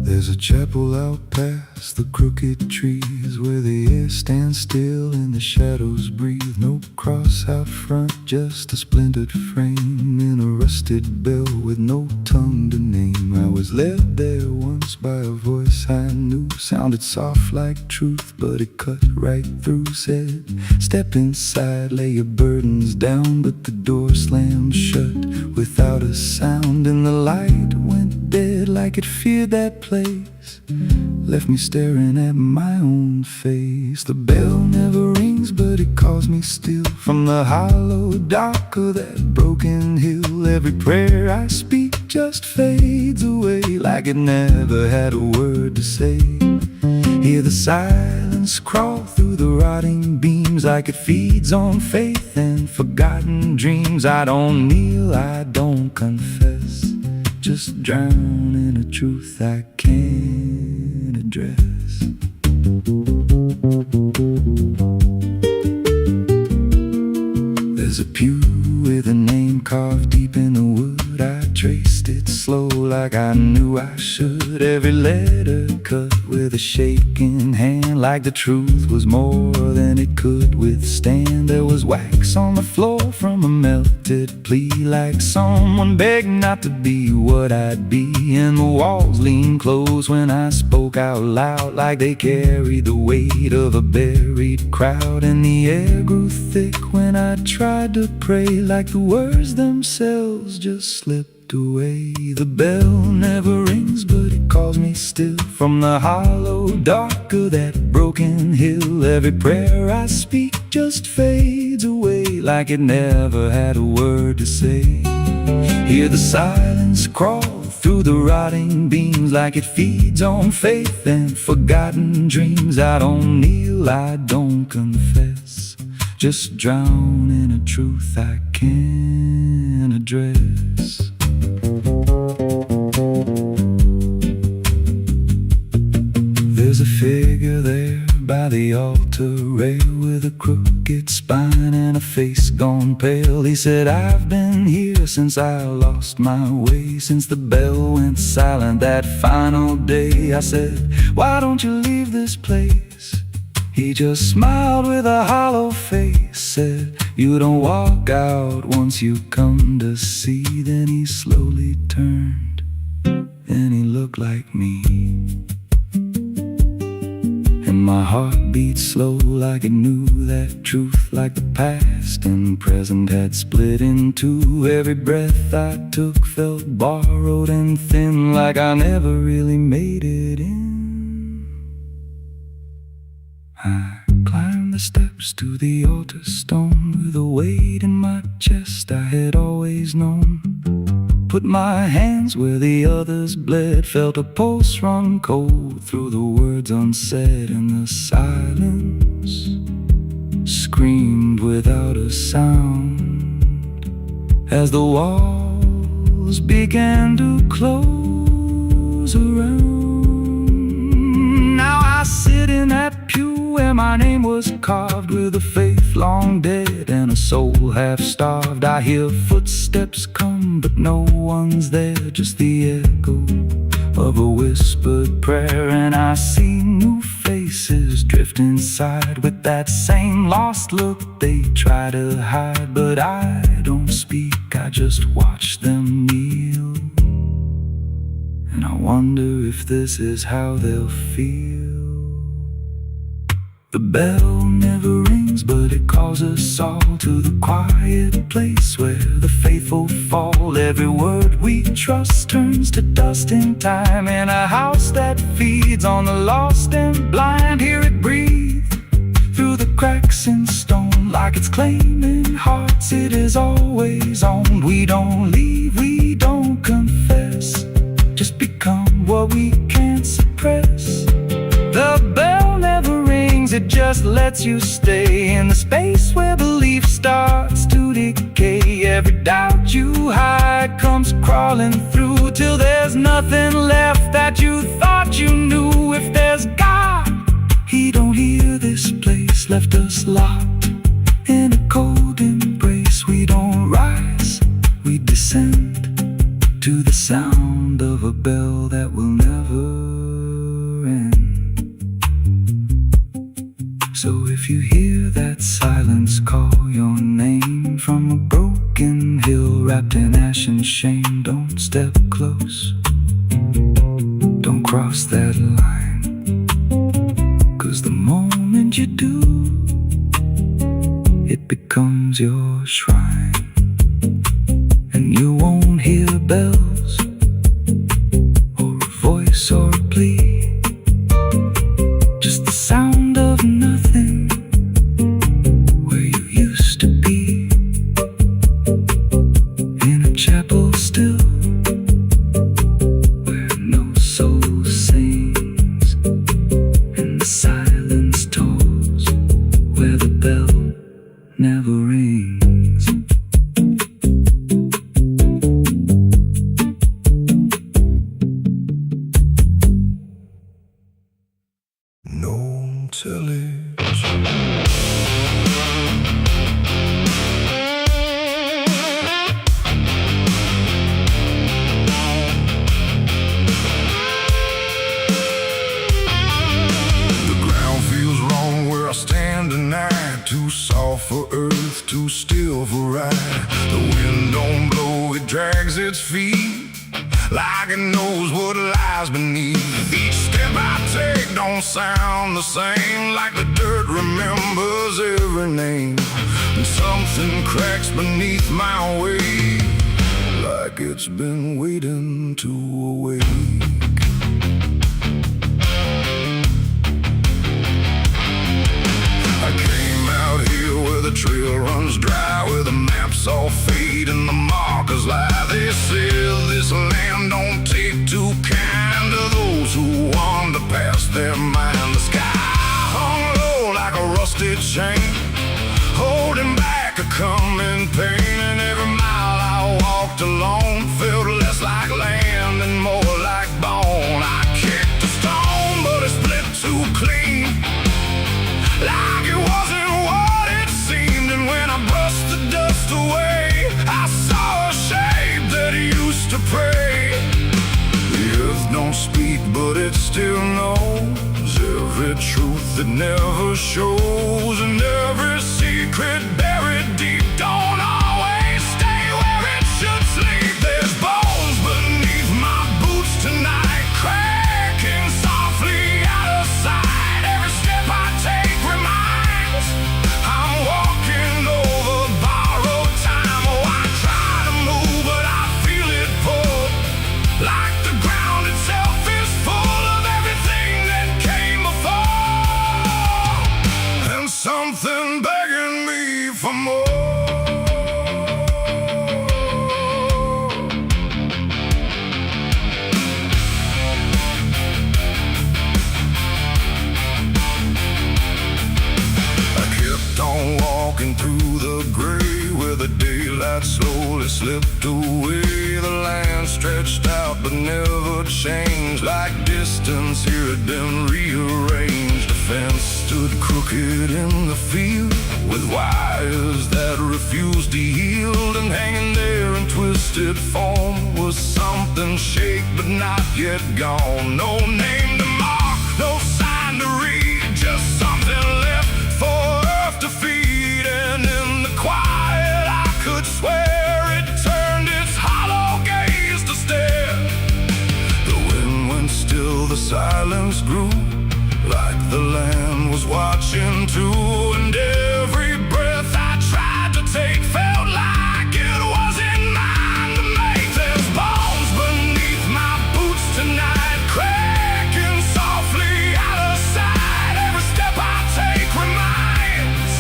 There's a chapel out past the crooked trees, where the air stands still and the shadows breathe. No cross out front, just a splintered frame in a rusted bell with no tongue to name. I was led there once by a voice I knew, sounded soft like truth, but it cut right through. Said, step inside, lay your burdens down, but the door slammed shut without a sound. And the light went dead like it feared that place, left me staring at my own face. The bell never rings, but it calls me still from the hollow dark of that broken hill. Every prayer I speak just fades away, like it never had a word to say. Hear the silence crawl through the rotting beams, like it feeds on faith and forgotten dreams. I don't kneel, I don't confess, just drown in a truth I can't address. There's a pew with a name carved deep in the wood. I traced it slow like I knew I should. Every letter cut with a shaking hand, like the truth was more than it could withstand. There was wax on the floor from a melted plea, like someone begged not to be what I'd be. And the walls leaned close when I spoke out loud, like they carried the weight of a buried crowd. And the air grew thick when I tried to pray, like the words themselves just slipped away. The bell never rings, but it calls me still from the hollow dark of that broken hill. Every prayer I speak just fades away, like it never had a word to say. Hear the silence crawl through the rotting beams like it feeds on faith and forgotten dreams. I don't kneel, I don't confess, just drown in a truth I can't address. There's a figure there by the altar rail with a crooked spine and a face gone pale. He said, I've been here since I lost my way, since the bell went silent that final day. I said, why don't you leave this place? He just smiled with a hollow face, said, you don't walk out once you come to see. Then he slowly turned and he looked like me. And my heart beat slow like it knew that truth, like the past and present had split in two. Every breath I took felt borrowed and thin, like I never really made it in. I climbed the steps to the altar stone with a weight in my chest I had always known. Put my hands where the others bled, felt a pulse run cold through the words unsaid, and the silence screamed without a sound as the walls began to close around. Now I sit in that pew where my name was carved, with a faith long dead and a soul half starved. I hear footsteps come, but no one's there, just the echo of a whispered prayer. And I see new faces drift inside with that same lost look they try to hide. But I don't speak, I just watch them kneel, and I wonder if this is how they'll feel. The bell never rings, but it calls us all to the quiet place where the faithful fall. Every word we trust turns to dust in time, in a house that feeds on the lost and blind. Hear it breathe through the cracks in stone, like it's claiming hearts it is always owned. We don't leave, we don't confess, just become what we can't suppress. The bell never rings, it just lets you stay in the space where belief starts to decay. Every doubt you hide comes crawling through, till there's nothing left that you thought you knew. If there's God, He don't hear this place, left us locked in a cold embrace. We don't rise, we descend to the sound of a bell that will never end. So if you hear that silence call your name from a broken hill wrapped in ash and shame, don't step close, don't cross that line, 'cause the moment you do, it becomes your shrine. And you won't hear bells or a voice or a plea, just the sound of nothing where you used to be, in a chapel still where no soul sings and the silence tolls, where the bell never rings. No television. The ground feels wrong where I stand tonight, too soft for earth, too still for ride. The wind don't blow, it drags its feet like it knows what lies beneath. Each step I take don't sound the same, like the dirt remembers every name. And something cracks beneath my weight, like it's been waiting to awake. I came out here where the trail runs dry, where the maps all fade and the markers lie. They said this land don't take their mind. The sky hung low like a rusted chain, holding back a coming pain. And every mile I walked alone felt less like land and more like bone. I kicked a stone, but it split too clean, like it wasn't what it seemed. And when I brushed the dust away, I saw a shape that used to pray. The earth don't speak, but it still knows every truth that never shows, and every secret buried deep don't always stay where it should sleep. There's bones beneath my boots tonight, cracking softly out of sight. Every step I take reminds I'm walking over borrowed time. Oh, I try to move, but I feel it pull, like the ground itself is full of everything that came before, and something begging me for more. I kept on walking through the gray, where the daylight slowly slipped away. The land stretched out but never changed, like distance here had been rearranged. A fence stood crooked in the field, with wires that refused to yield. And hanging there in twisted form was something shaped but not yet gone. No name to mark, no sign to read, just something left for earth to feed. And in the quiet I could swear it turned its hollow gaze to stare. The wind went still, the silence grew, like the land was watching too. And every breath I tried to take felt like it wasn't mine to make. There's bones beneath my boots tonight, cracking softly out of sight. Every step I take reminds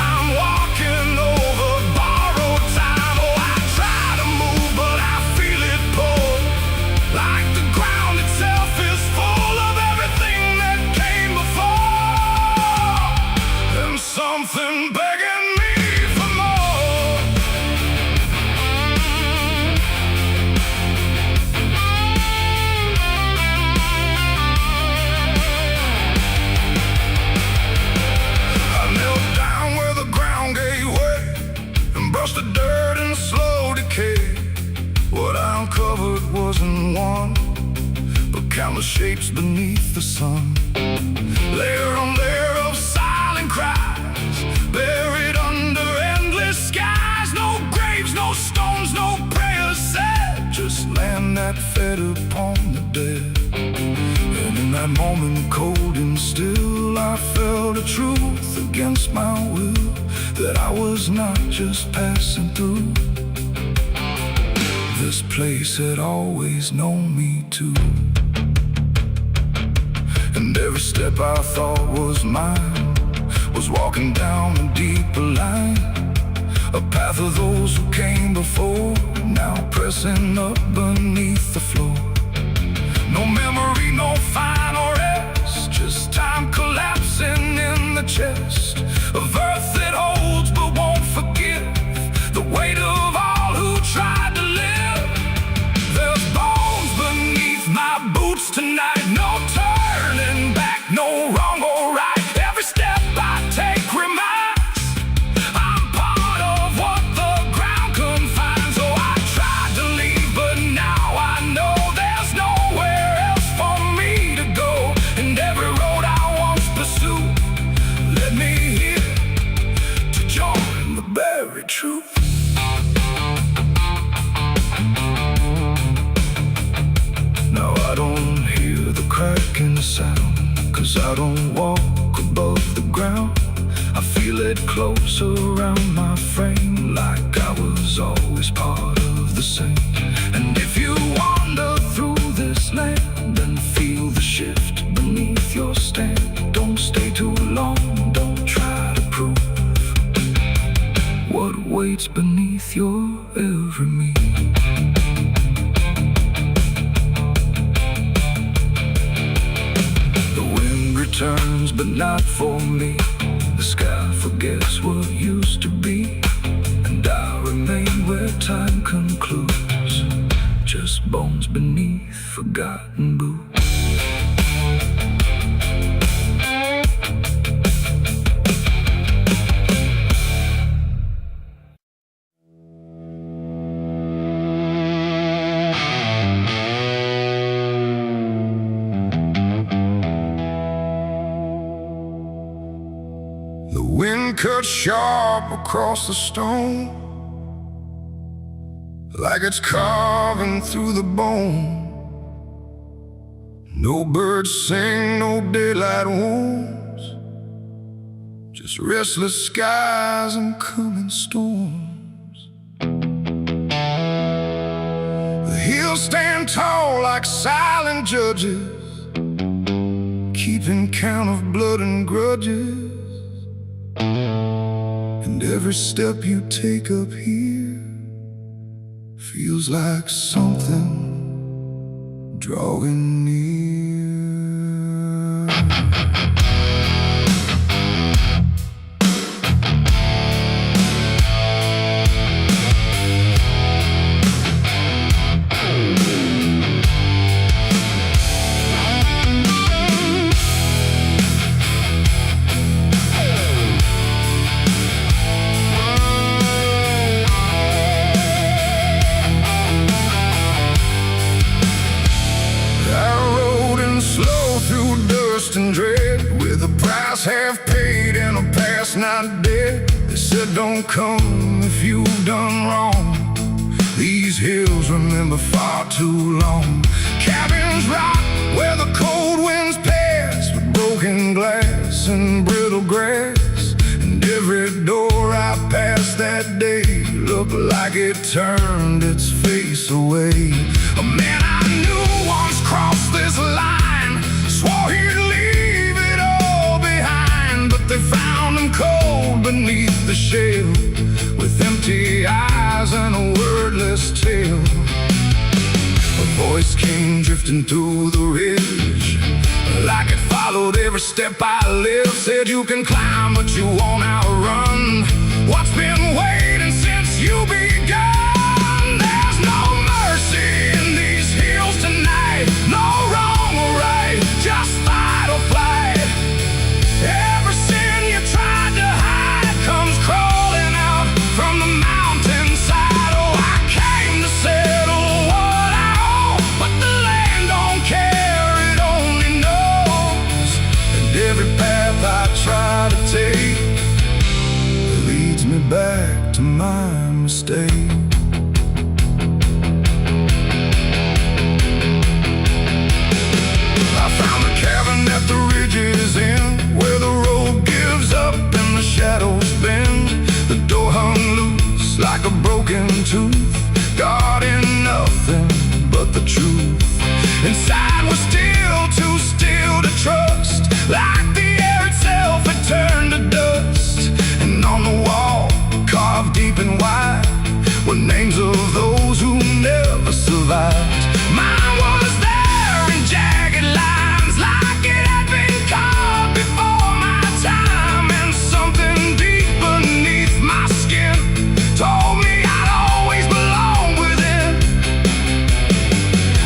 I'm walking over borrowed time. Oh, I try to move, but I feel it pull, like the ground itself is full of everything that came before, and something begging me for more. I knelt down where the ground gave way and brushed the dirt in slow decay. What I uncovered wasn't one, but countless shapes beneath the sun. Layer on layer of silent cries, buried under endless skies. No graves, no stones, no prayers said, just land that fed upon the dead. And in that moment, cold and still, I felt a truth against my will, that I was not just passing through. This place had always known me too. And every step I thought was mine was walking down a deeper line, a path of those who came before, now pressing up beneath the floor. No memory, no final rest, just time collapsing in the chest of earth that holds but won't forgive the weight of all who tried to live. There's bones beneath my boots tonight, no turning back, no wrong or right. Every step I take reminds I'm part of what the ground confines. So I tried to leave, but now I know there's nowhere else for me to go. And every road I once pursued led me here to join the buried truth. Now I don't hear the cracking sound, 'cause I don't walk above the ground. I feel it close around my frame, like I was always part of the same. And if you wander through this land and feel the shift beneath your stand, don't stay too long, don't try to prove what waits beneath your every move. The wind returns, but not for me. The sky forgets what used to be, and I remain where time concludes, just bones beneath forgotten boots. The wind cuts sharp across the stone, like it's carving through the bone. No birds sing, no daylight wounds, just restless skies and coming storms. The hills stand tall like silent judges, keeping count of blood and grudges. And every step you take up here feels like something drawing near. And dread, with a price half paid and a past not dead. They said don't come if you've done wrong. These hills remember far too long. Cabins rock where the cold winds pass, with broken glass and brittle grass. And every door I passed that day looked like it turned its face away. A man I knew once crossed this line, swore he'd leave it all behind, but they found him cold beneath the shell, with empty eyes and a wordless tale. A voice came drifting through the ridge, like it followed every step I lived. Said you can climb, but you won't outrun what's been waiting since you begun. There's no mercy in these hills tonight, no wrong or right, just fight or flight. Every sin you tried to hide comes crawling out from the mountainside. Oh, I came to settle what I owe, but the land don't care, it only knows. And every path I try to take leads me back to my mistake. I found a cabin at the ridge's end, where the road gives up and the shadows bend. The door hung loose like a broken tooth, guarding nothing but the truth. Inside was still too still to trust, like the air itself had turned to dust. And on the wall, carved deep and wide, were names of those who never survived. Mine was there in jagged lines, like it had been carved before my time. And something deep beneath my skin told me I'd always belong within.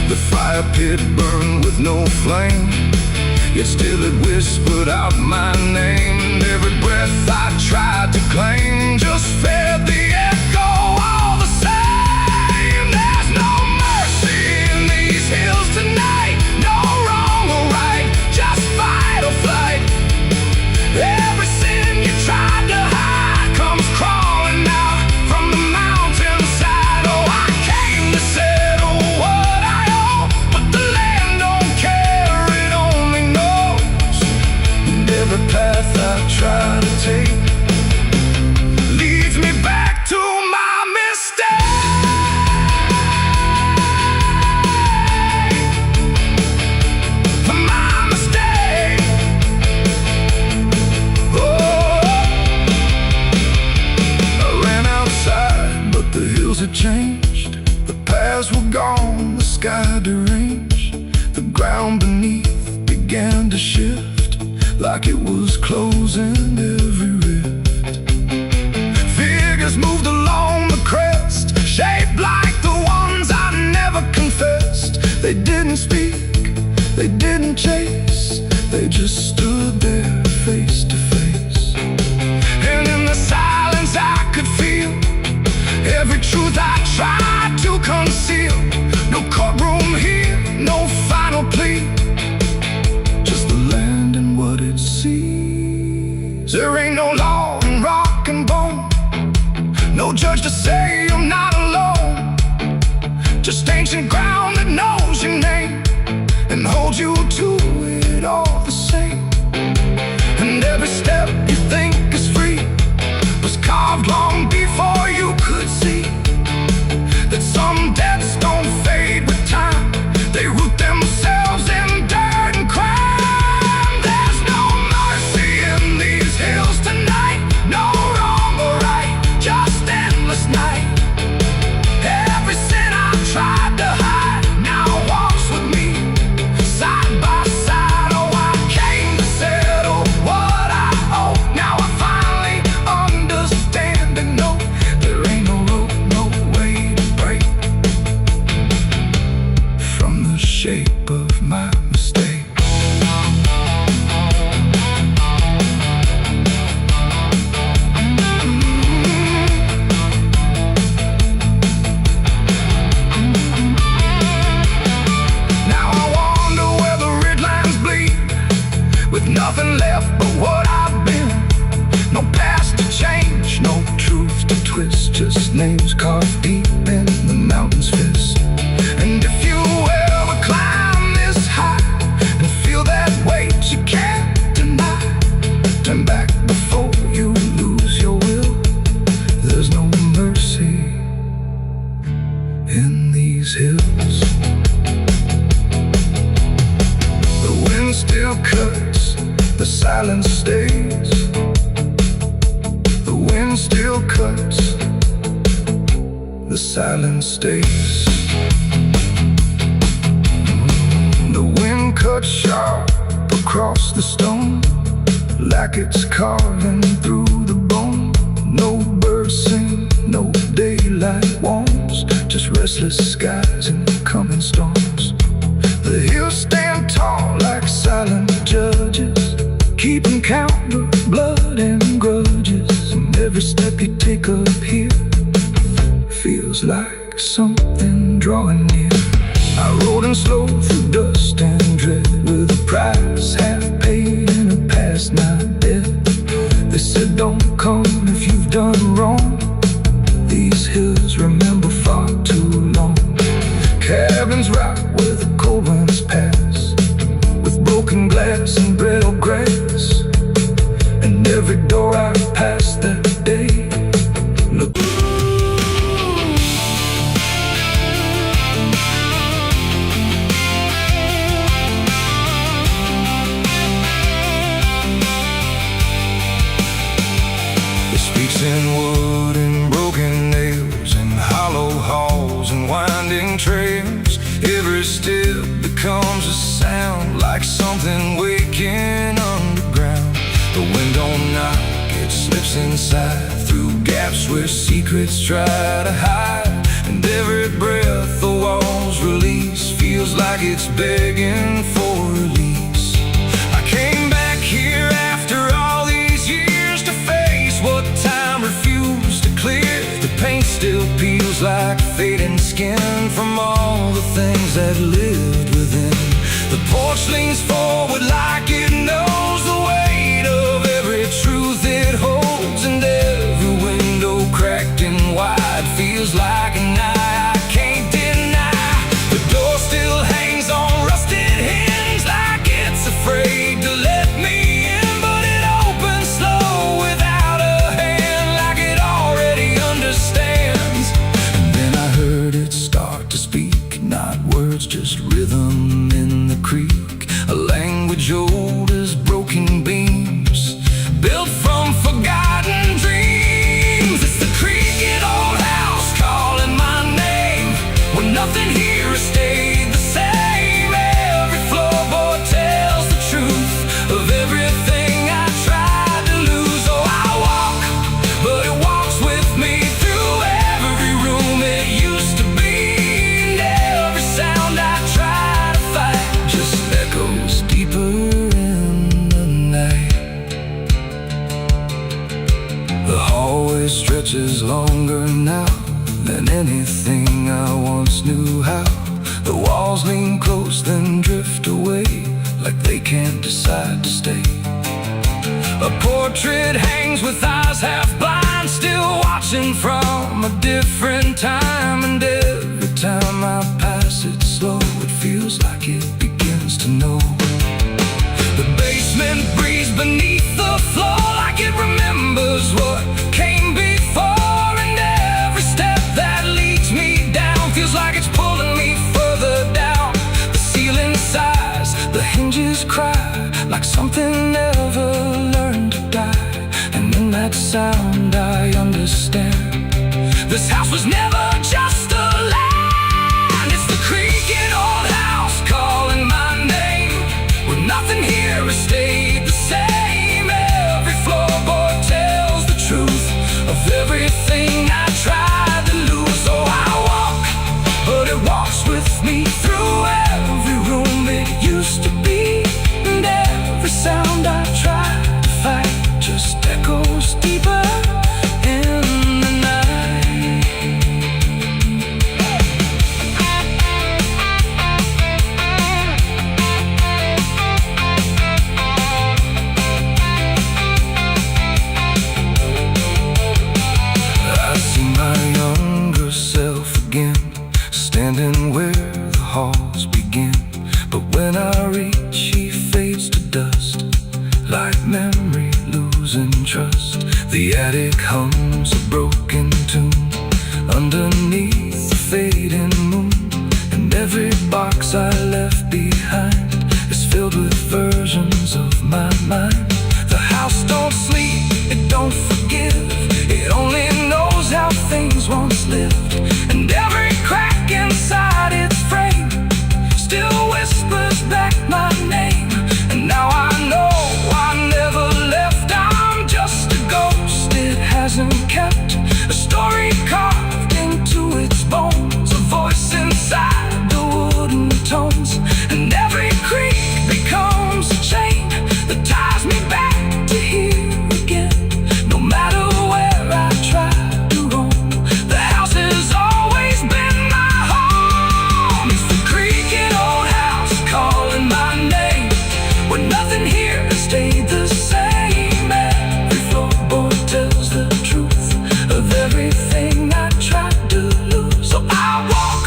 The fire pit burned with no flame, yet still it whispered out my name. And every breath I tried to claim just fed the echo all the same. There's no mercy in these hills tonight, no wrong or right, just fight or flight. Every sin you tried to hide comes crawling out from the mountainside. Oh, I came to settle what I owe, but the land don't care, it only knows. And every path I try to take leads me back to my mistake. My mistake. Oh, I ran outside, but the hills had changed. The paths were gone, the sky deranged. The ground beneath began to shift. like it was closing every rift. Figures moved along the crest, shaped like the ones I never confessed. They didn't speak, they didn't chase, they just stood there face to face. And in the silence I could feel every truth I tried to conceal. No courtroom here, no final plea, just the land and what it sees. There ain't no law in rock and bone, no judge to say I'm not alone. Just ancient ground that knows your name and holds you to it all the same. And every step you think is free was carved long before you could see that some debts don't fade with time, they root themselves in dirt and crime. There's no mercy in these hills tonight, no wrong or right, just endless night. Every sin I've tried to hide now walks with me, side by side. Oh, I came to settle what I owe. Now I finally understand and know there ain't no rope, no way to break from the shape of my mistake. With nothing left but what I've been, no past to change, no truth to twist, just names carved deep in the mountain's fist. And if you ever climb this high and feel that weight you can't deny, turn back before you lose your will. There's no mercy in these hills. The wind still cuts, the silence stays. The wind still cuts, the silence stays. The wind cuts sharp across the stone, like it's carving through the bone. No birds sing, no daylight warms, just restless skies and coming storms. The hills stand tall like silent judges, keeping count of blood and grudges. And every step you take up here feels like something drawing near. I rode in slow through dust and dread, with a price half paid and a past not dead. They said don't come if you've done wrong, these hills remember far too long. Cabins rock where the cold winds pass, with broken glass and brittle grass. And every door I passed that day looked. It speaks in wood and broken nails, and hollow halls and winding trails. Every step becomes a sound, like something waking underground. The wind don't knock, it slips inside, through gaps where secrets try to hide. And every breath the walls release feels like it's begging for release. I came back here after all these years to face what time refused to clear. The paint still peels like fading skin from all the things that lived within. The porch leans forward like it knows the weight of every truth it holds. And every window cracked and wide feels like an eye I can't deny. The door still hangs on rusted hinges, touch is longer now than anything I once knew how. The walls lean close then drift away, like they can't decide to stay. A portrait hangs with eyes half blind, still watching from a different time. And every time I pass it slow, it feels like it begins to know. The basement breathes beneath the floor, like it remembers what came before. And every step that leads me down feels like it's pulling me further down. The ceiling sighs, the hinges cry, like something never learned to die. And in that sound I understand, this house was never just a land. It's the creaking old house calling my name, where nothing here has stayed the same. Every floorboard tells the truth of everything I tried to lose. So I walk, but it walks with me through every room it used to be. And every sound I try to fight just echoes deeper in the night. I see my younger self again, standing where the halls begin. But when I reach, he fades to dust, like memory losing trust. The attic hums a broken tune underneath the fading moon. And every box I left behind is filled with versions of my mind. The house don't sleep, it don't forgive, it only knows how things once lived. And every crack inside its frame still whispers back my name. And now I know I never left, I'm just a ghost. It hasn't kept a story carved into its bones, a voice inside the wooden tones. And every creak becomes a chain that ties me back to here again. No matter where I try to roam, the house has always been my home. It's the creaking old house calling my name, where nothing here has stayed the same. Every floorboard tells the truth of everything I tried to lose. So I walk,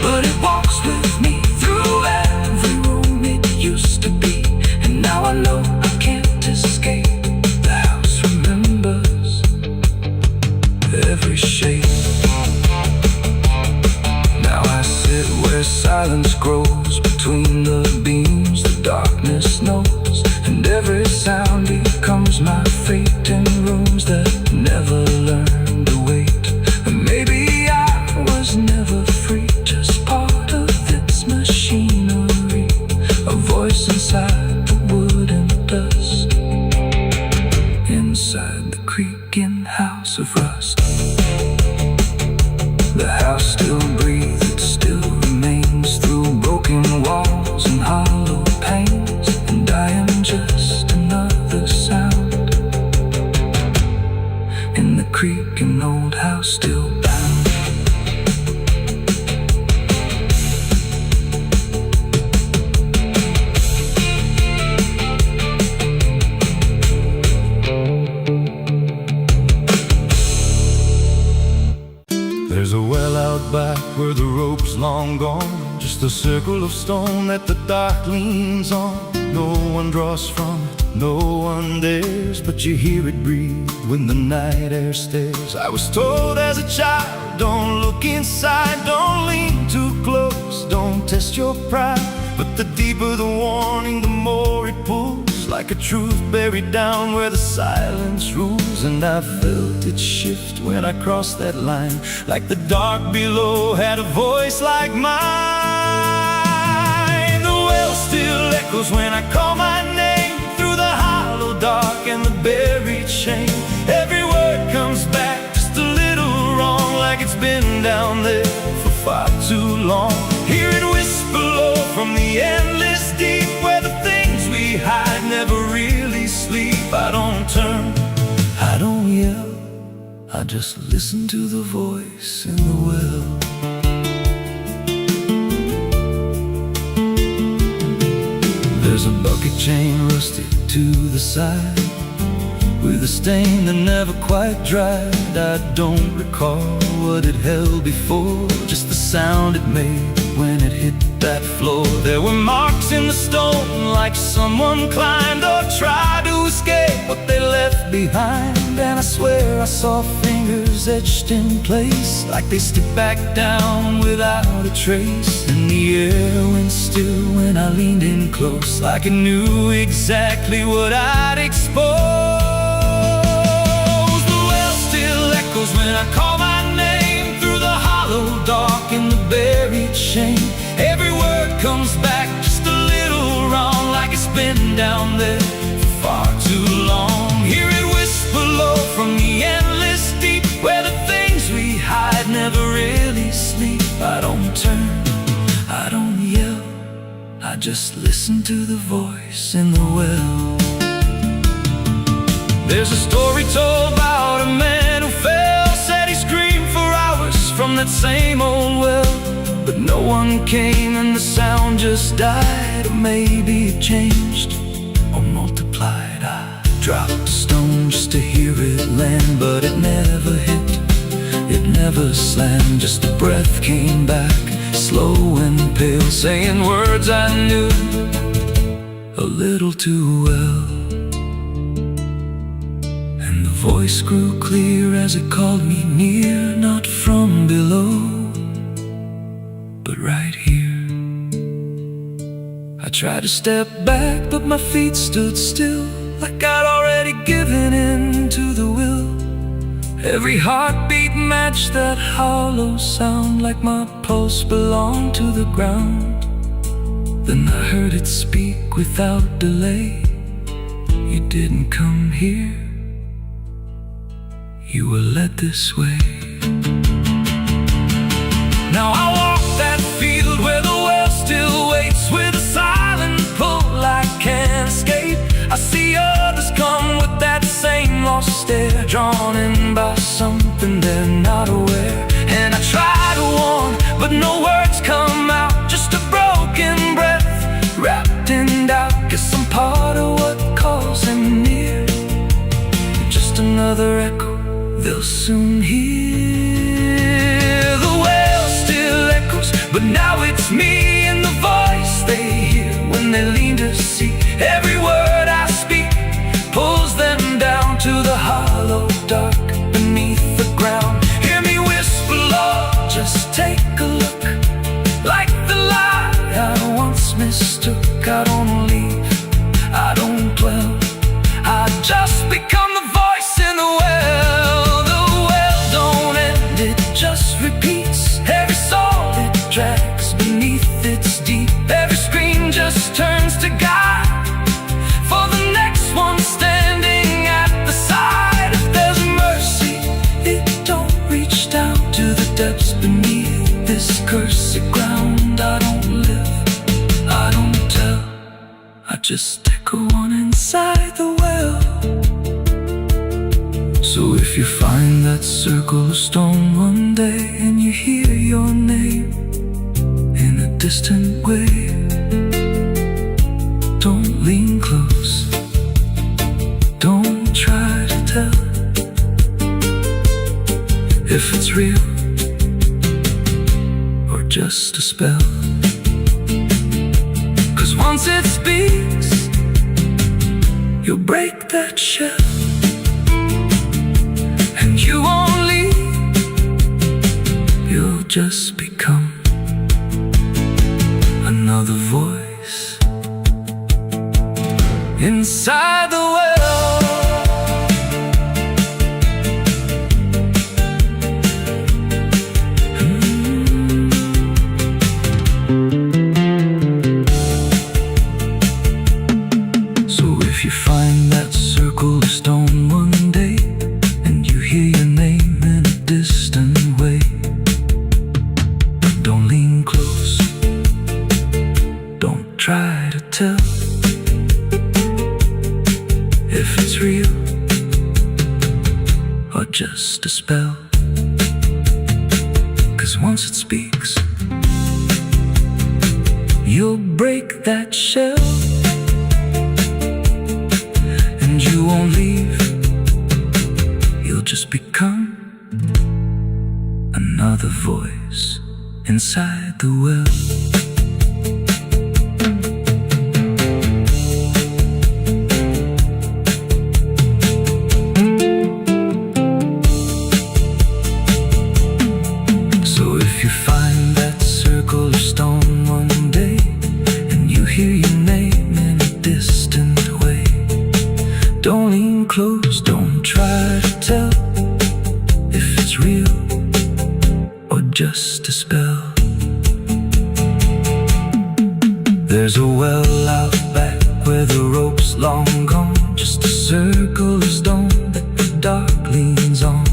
but it walks with me through every room it used to be. And now I know I can't escape. The house remembers every shape. Now I sit where silence grows between the beams, the darkness knows. And every sound becomes my fate in rooms that never learned to wait. And maybe I was never free, just part of its machinery, a voice inside the wooden dust, inside the creaking house of rust. The house still breathes, it still remains through broken walls and hollow panes. And I am just another sound in the creaking old house still bound. There's a well out back where the rope's long gone, just a circle of stone that the dark leans on. No one draws from it, no one dares, but you hear it breathe when the night air stares. I was told as a child, don't look inside, don't lean too close, don't test your pride. But the deeper the warning, the more it pulls, like a truth buried down where the silence rules. And I felt it shift when I crossed that line, like the dark below had a voice like mine. The well still echoes when I call my name, through the hollow dark and the buried shame. Every word comes back just a little wrong, like it's been down there for far too long. Hear it whisper low from the endless deep, where the things we hide never really sleep. I don't turn, I don't yell, I just listen to the voice in the well. There's a bucket chain rusted to the side, with a stain that never quite dried. I don't recall what it held before, just the sound it made when it hit that floor. There were marks in the stone, like someone climbed or tried to escape what they left behind. And I swear I saw fingers etched in place, like they slipped back down without a trace. And the air went still when I leaned in close, like it knew exactly what I'd expose. When I call my name through the hollow dark in the buried shame, every word comes back just a little wrong, like it's been down there for far too long. Hear it whisper low from the endless deep, where the things we hide never really sleep. I don't turn, I don't yell, I just listen to the voice in the well. There's a story told about a man who fell, said he screamed for hours from that same old well, but no one came and the sound just died. Or maybe it changed or multiplied. I dropped a stone just to hear it land, but it never hit, it never slammed. Just a breath came back, slow and pale, saying words I knew a little too well. The voice grew clear as it called me near, not from below, but right here. I tried to step back, but my feet stood still, like I'd already given in to the will. Every heartbeat matched that hollow sound, like my pulse belonged to the ground. Then I heard it speak without delay. You didn't come here, you were led this way. Now I walk that field where the well still waits, with a silent pull I can't escape. I see others come with that same lost stare, drawn in by something they're not aware. And I try to warn, but no words come out, just a broken breath wrapped in doubt. Guess I'm part of what calls him near, just another echo they'll soon hear. The well still echoes, but now it's me and the voice they hear when they lean to see. Every word I speak pulls them down to the hollow dark beneath the ground. Hear me whisper, Lord, just take a look, like the lie I once mistook. I don't leave, I don't dwell, I just become the voice in the well. Just repeats every soul it drags beneath its deep. Every scream just turns to guide for the next one standing at the side. If there's mercy, it don't reach down to the depths beneath this cursed ground. I don't live, I don't tell, I just echo on inside the well. So if you find that circle of stone one day, and you hear your name in a distant way, don't lean close, don't try to tell if it's real or just a spell. 'Cause once it speaks, you'll break that shell. And you won't leave, you'll just become another voice inside the well. So if you find that circle of stone one day, and you hear your name in a distant way, don't lean close, don't try to tell if it's real or or just a spell? 'Cause once it speaks, you'll break that shell, and you won't leave. You'll just become another voice inside the well. So if you find that circle of stone one day, and you hear your name in a distant way, don't lean close, don't try to tell if it's real or just a spell. There's a well out back where the rope's long gone, just a circle of stone that the dark leans on.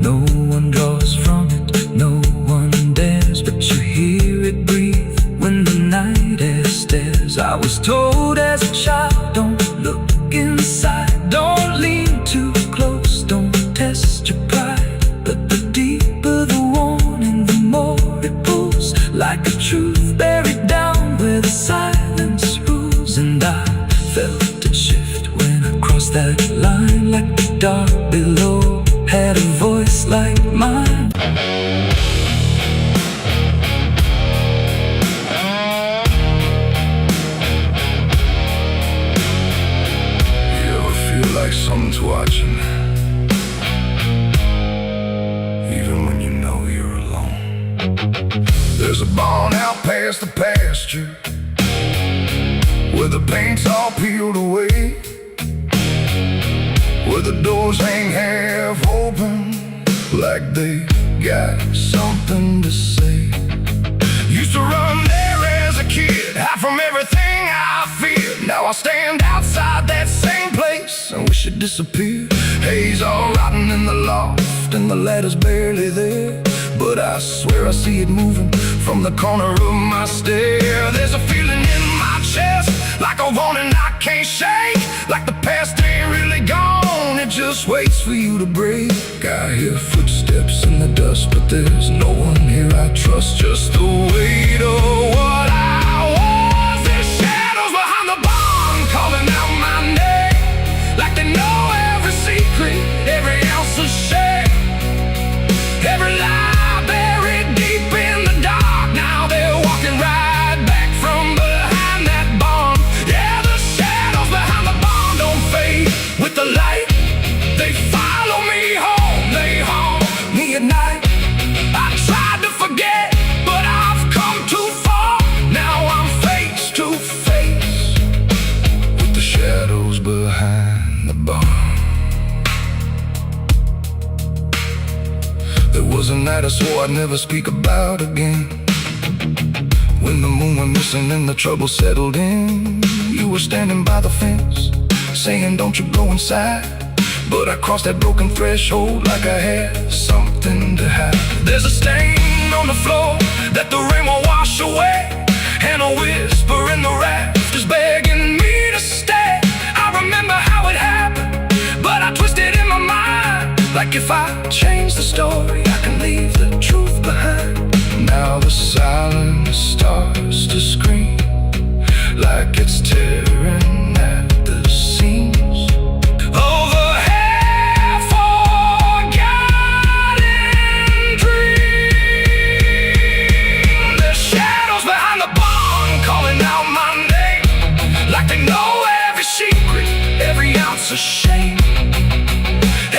No one draws from it, no one dares, but you hear it breathe when the night air stares. I was told as a child, don't look inside, don't lean too close, don't test your pride. But the deeper the warning, the more it pulls, like a truth buried down where the silence rules. And I felt it shift when I crossed that line, like the dark below had a voice like mine. You ever feel like someone's watching, even when you know you're alone? There's a barn out past the pasture, where the paint's all peeled away, where the doors hang half open, like they got something to say. Used to run there as a kid, hide from everything I feared. Now I stand outside that same place and wish it disappeared. Haze all rotten in the loft and the ladder's barely there, but I swear I see it moving from the corner of my stair. There's a feeling in my chest, like a warning I can't shake, like the past ain't really gone, it just waits for you to break. I hear footsteps in the dust, but there's no one here I trust, just the weight of what I was. There's shadows behind the barn calling out my name, like they know every secret, every ounce of shame, every lie buried deep in the dark. Now they're walking right back from behind that barn. Yeah, the shadows behind the barn don't fade with the light. They follow me home, they haunt me at night. I tried to forget, but I've come too far. Now I'm face to face with the shadows behind the barn. There was a night I swore I'd never speak about again, when the moon went missing and the trouble settled in. You were standing by the fence, saying don't you go inside, but I crossed that broken threshold like I had something to hide. There's a stain on the floor that the rain will wash away, and a whisper in the rafters begging me to stay. I remember how it happened, but I twisted in my mind, like if I change the story, I can leave the truth behind. Now the silence starts to scream, like it's tearing at the seams. Over half-forgotten dreams. There's shadows behind the barn calling out my name, like they know every secret, every ounce of shame,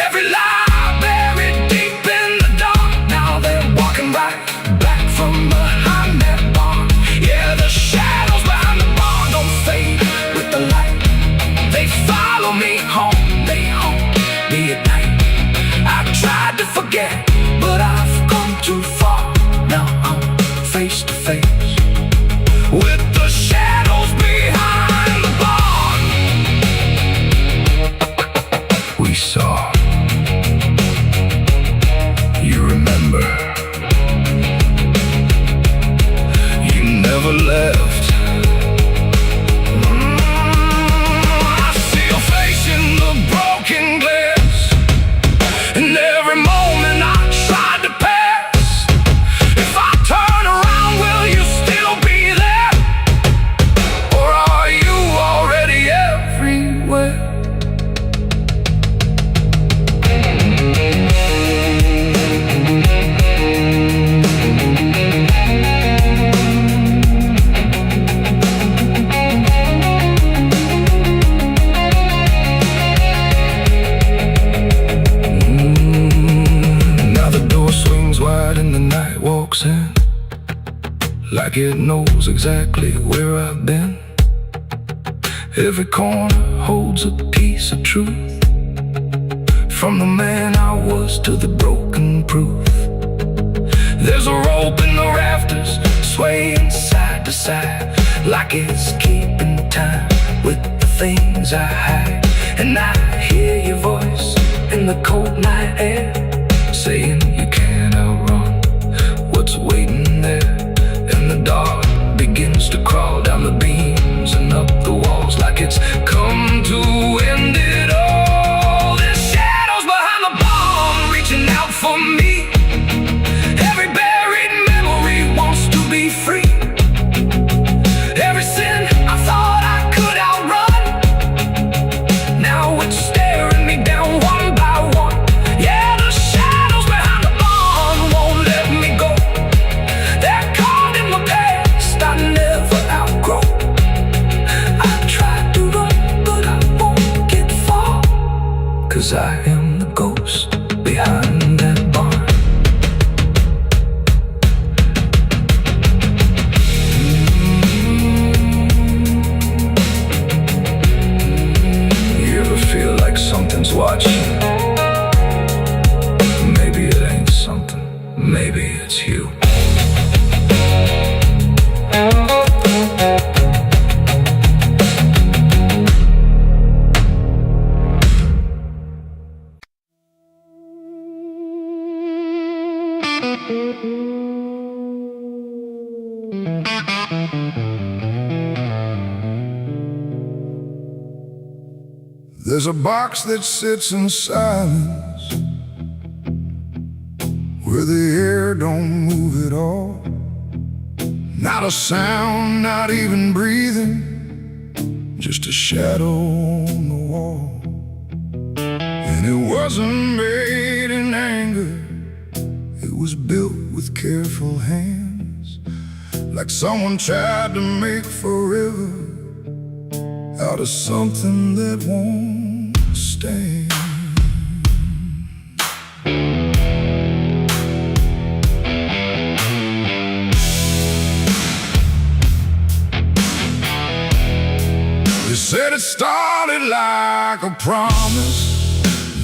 every lie buried deep in the dark. Now they're walking right back from behind that barn. Yeah, the shadows behind the barn don't fade with the light. They follow me home, they haunt me at night. I tried to forget, but I've come too far. Now I'm face to face with the shadows behind the barn. We like it knows exactly where I've been. Every corner holds a piece of truth, from the man I was to the broken proof. There's a rope in the rafters, swaying side to side, like it's keeping time with the things I hide. And I hear your voice in the cold night air, saying you can't outrun what's waiting there. And the dark begins to crawl down the beams and up the walls, like it's come to end it all. There's shadows behind the bomb, reaching out for me. Every buried memory wants to be free. Every sin I thought I could outrun, now it's staring me down one by one. Yeah, the shadows behind the bomb won't let me go. They're caught in the past I never outgrow. I tried to run, but I won't get far, 'cause I am the ghost behind that barn. Something's watching. Maybe it ain't something, maybe it's you. There's a box that sits in silence, where the air don't move at all. Not a sound, not even breathing, just a shadow on the wall. And it wasn't made in anger, it was built with careful hands, like someone tried to make forever out of something that won't stand. They said it started like a promise,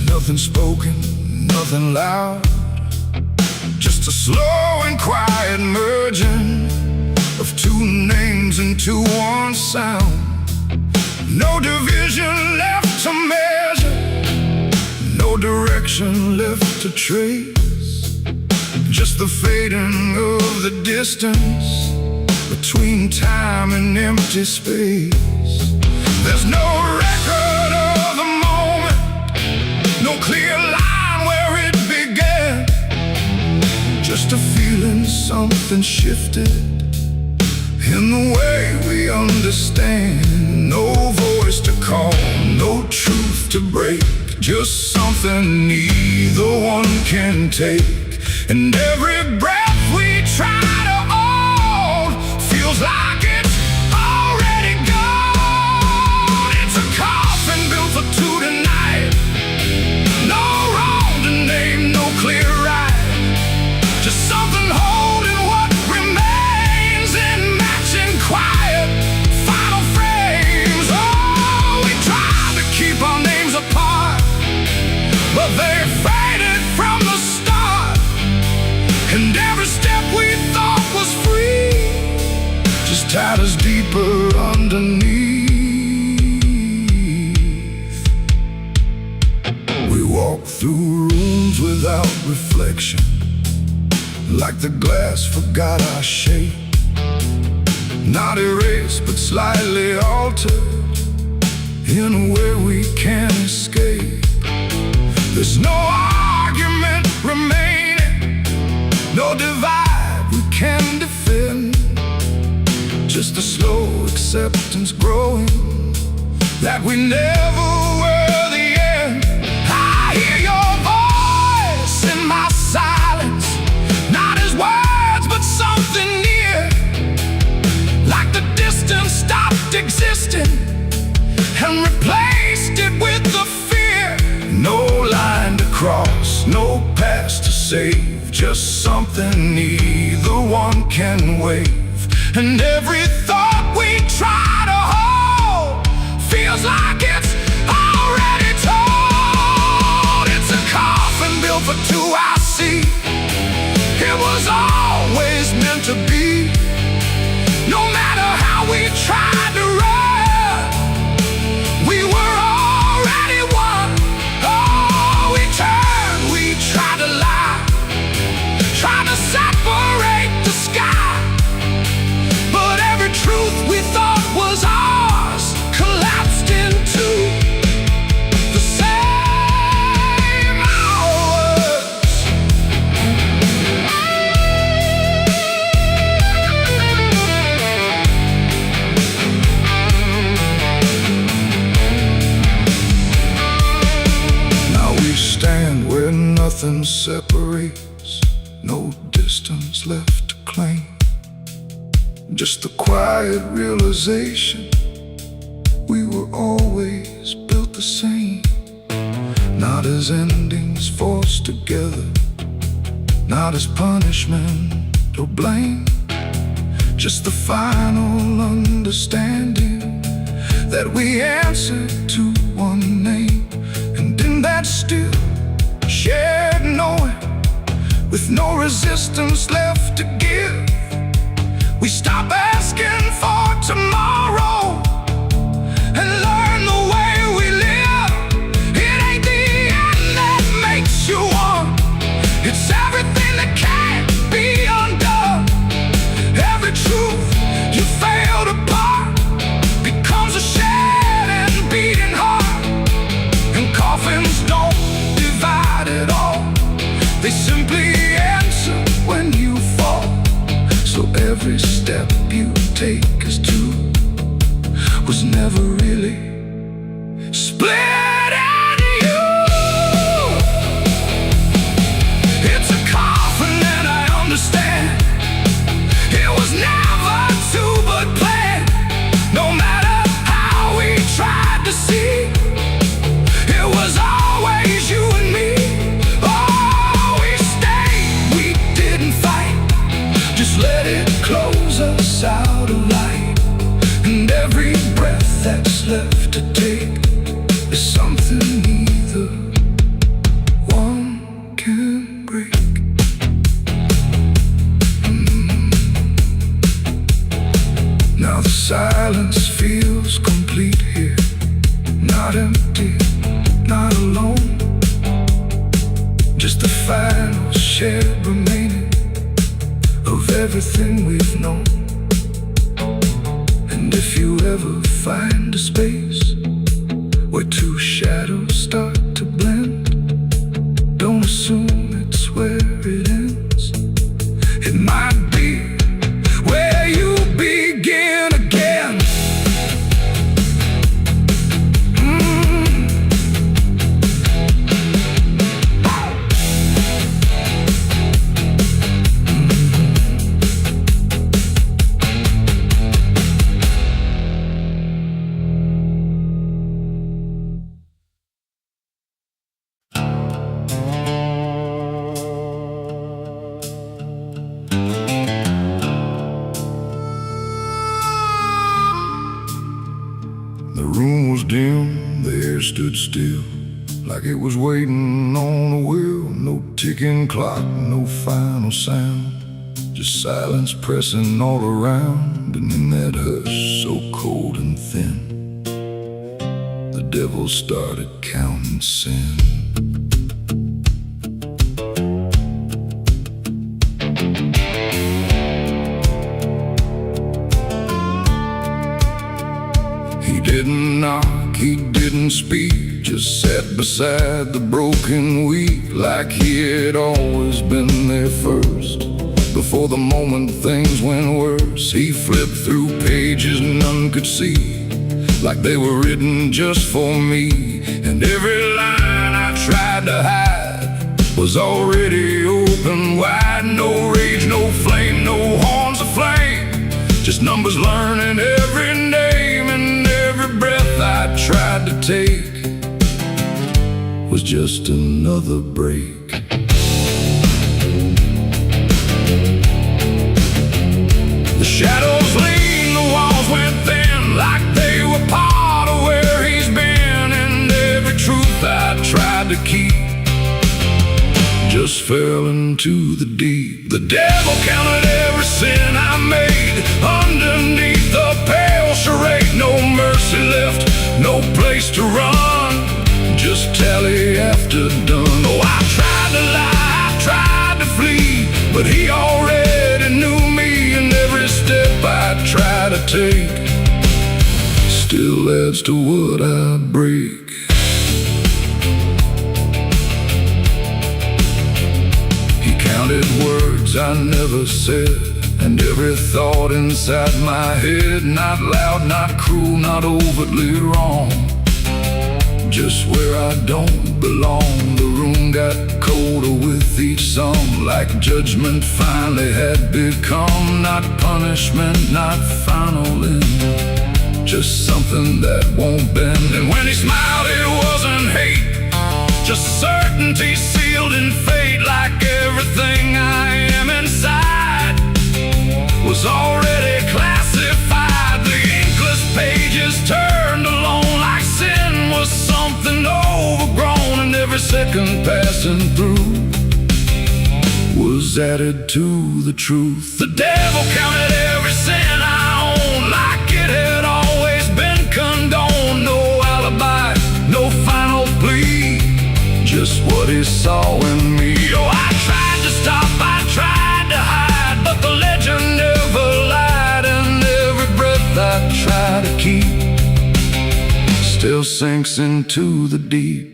nothing spoken, nothing loud, just a slow and quiet merging of two names into one sound. No division left to measure, no direction left to trace, just the fading of the distance between time and empty space. There's no record of the moment, no clear line where it began, just a feeling something shifted in the way we understand. No voice to call, no truth to break, just something neither one can take. And every breath we try to hold feels like it's already gone. It's a coffin built for two tonight, no wrong to name, no clear right, just something holding what remains in matching quiet final frames. Oh, we tried to keep our names apart, but they faded from the start. And every step we thought was free just tied us deeper underneath. We walk through rooms without reflection, like the glass forgot our shape, not erased but slightly altered in a way we can't escape. There's no argument remaining, no divide we can defend, just a slow acceptance growing that we never were the end. I hear your voice in my silence, not as words but something near, like the distance stopped existing and replaced it with the fear. No line to cross, no past to save, just something neither one can wave. And every thought we try to hold feels like it's already told. It's a coffin built for two, I see. It was always meant to be. No matter how we tried to run, we were already one. Oh, we turned, we tried to lie, trying to separate the sky. But every truth we thought was ours collapsed into the same hours. Now we stand where nothing separates, no distance left to claim. Just the quiet realization we were always built the same. Not as endings forced together, not as punishment or blame. Just the final understanding that we answered to one name. And in that still shared knowing, with no resistance left to give, we stop asking for tomorrow and learn the way we live. It ain't the end that makes you one, it's everything that can't be undone. Every truth you failed apart becomes a shed and beating heart. And coffins don't divide at all, they simply answer when you fall. So every step you take as two was never really split into you. It's a coffin and I understand. It was never two but planned. No matter how we tried to see, it was always you and me. Oh, we stayed, we didn't fight, just let it close us out of light. And every breath that's left to take is something neither one can break. Now the silence feels complete here, not empty, not alone. Just the final shared remaining of everything we've known. And if you ever find a space where two shadows start to blend, don't assume it's where it ends. It might be where you begin again. Dim, the air stood still, like it was waiting on a wheel. No ticking clock, no final sound, just silence pressing all around. And in that hush, so cold and thin, the devil started counting sin. He didn't knock, he didn't speak, just sat beside the broken wheat, like he had always been there first. Before the moment things went worse, he flipped through pages none could see, like they were written just for me. And every line I tried to hide was already open wide. No rage, no flame, no horns of flame, just numbers learning every name. And every breath I tried to take was just another break. The The shadows lean, the walls went thin, like they were part of where he's been. And every truth I tried to keep just fell into the deep. The devil counted every sin I made underneath the pale charade. No mercy left, no place to run, just tally after done. Oh, I tried to lie, I tried to flee, but he already knew me. And every step I try to take still adds to what I break. Counted words I never said, and every thought inside my head. Not loud, not cruel, not overtly wrong, just where I don't belong. The room got colder with each song, like judgment finally had become. Not punishment, not final end, just something that won't bend. And when he smiled, it wasn't hate, just certainty sealed in fate. Like everything I am inside was already classified. The inkless pages turned alone, like sin was something overgrown. And every second passing through was added to the truth. The devil counted every sin I owned, like it had always been condoned. No alibi, no final plea, just what he saw in me. Oh, I tried to stop, I tried to hide, but the legend never lied. And every breath I try to keep still sinks into the deep.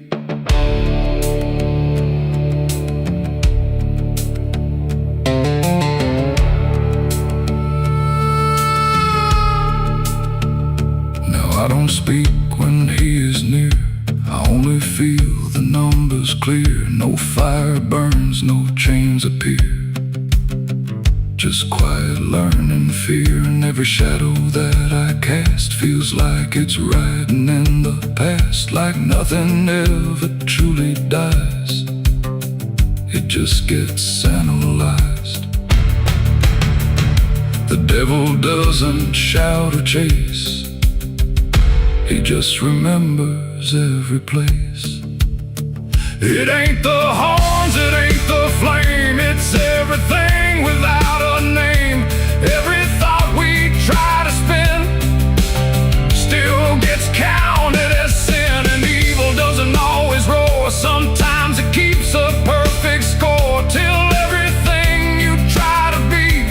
Now I don't speak when he is near, I only feel the numbers clear. No fire burns, no chains appear, just quiet learning fear. And every shadow that I cast feels like it's riding in the past, like nothing ever truly dies, it just gets analyzed. The devil doesn't shout or chase, he just remembers every place. It ain't the horns, it ain't the flame, it's everything without a name. Every thought we try to spin still gets counted as sin. And evil doesn't always roar, sometimes it keeps a perfect score, till everything you try to be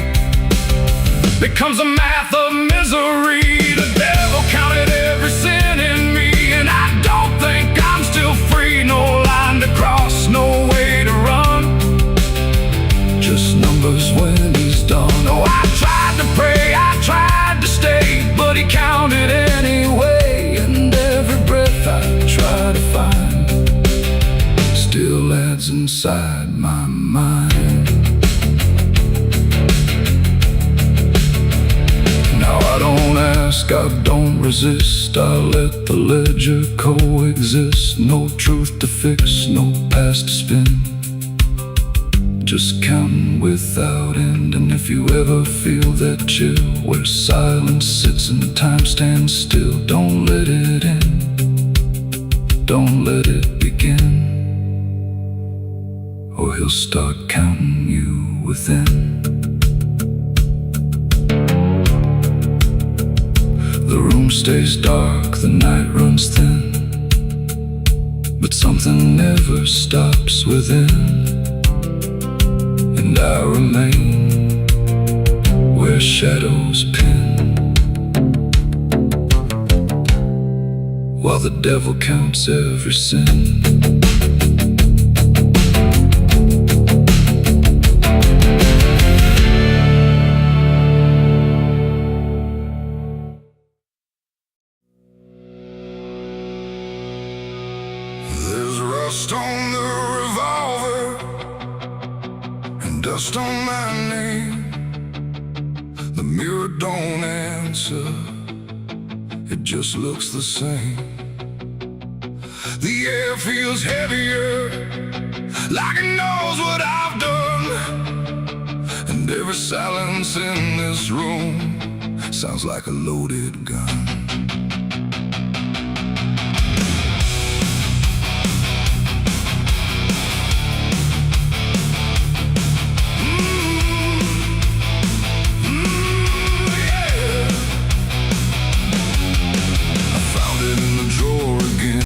becomes a math of misery. The devil counted every sin in me, and I don't think I'm still free. No line to cross, no way to run, just numbers when he's done. Oh, I tried to pray, I tried to stay, but he counted anyway. And every breath I try to find still adds inside my mind. Now I don't ask, I don't resist, I let the ledger coexist. No truth to fix, no past to spin, just counting without end. And if you ever feel that chill where silence sits and time stands still, don't let it in, don't let it begin, or he'll start counting you within. The room stays dark, the night runs thin, but something never stops within. And I remain where shadows pin, while the devil counts every sin. Dust on the revolver and dust on my name. The mirror don't answer, it just looks the same. The air feels heavier, like it knows what I've done. And Every silence in this room sounds like a loaded gun.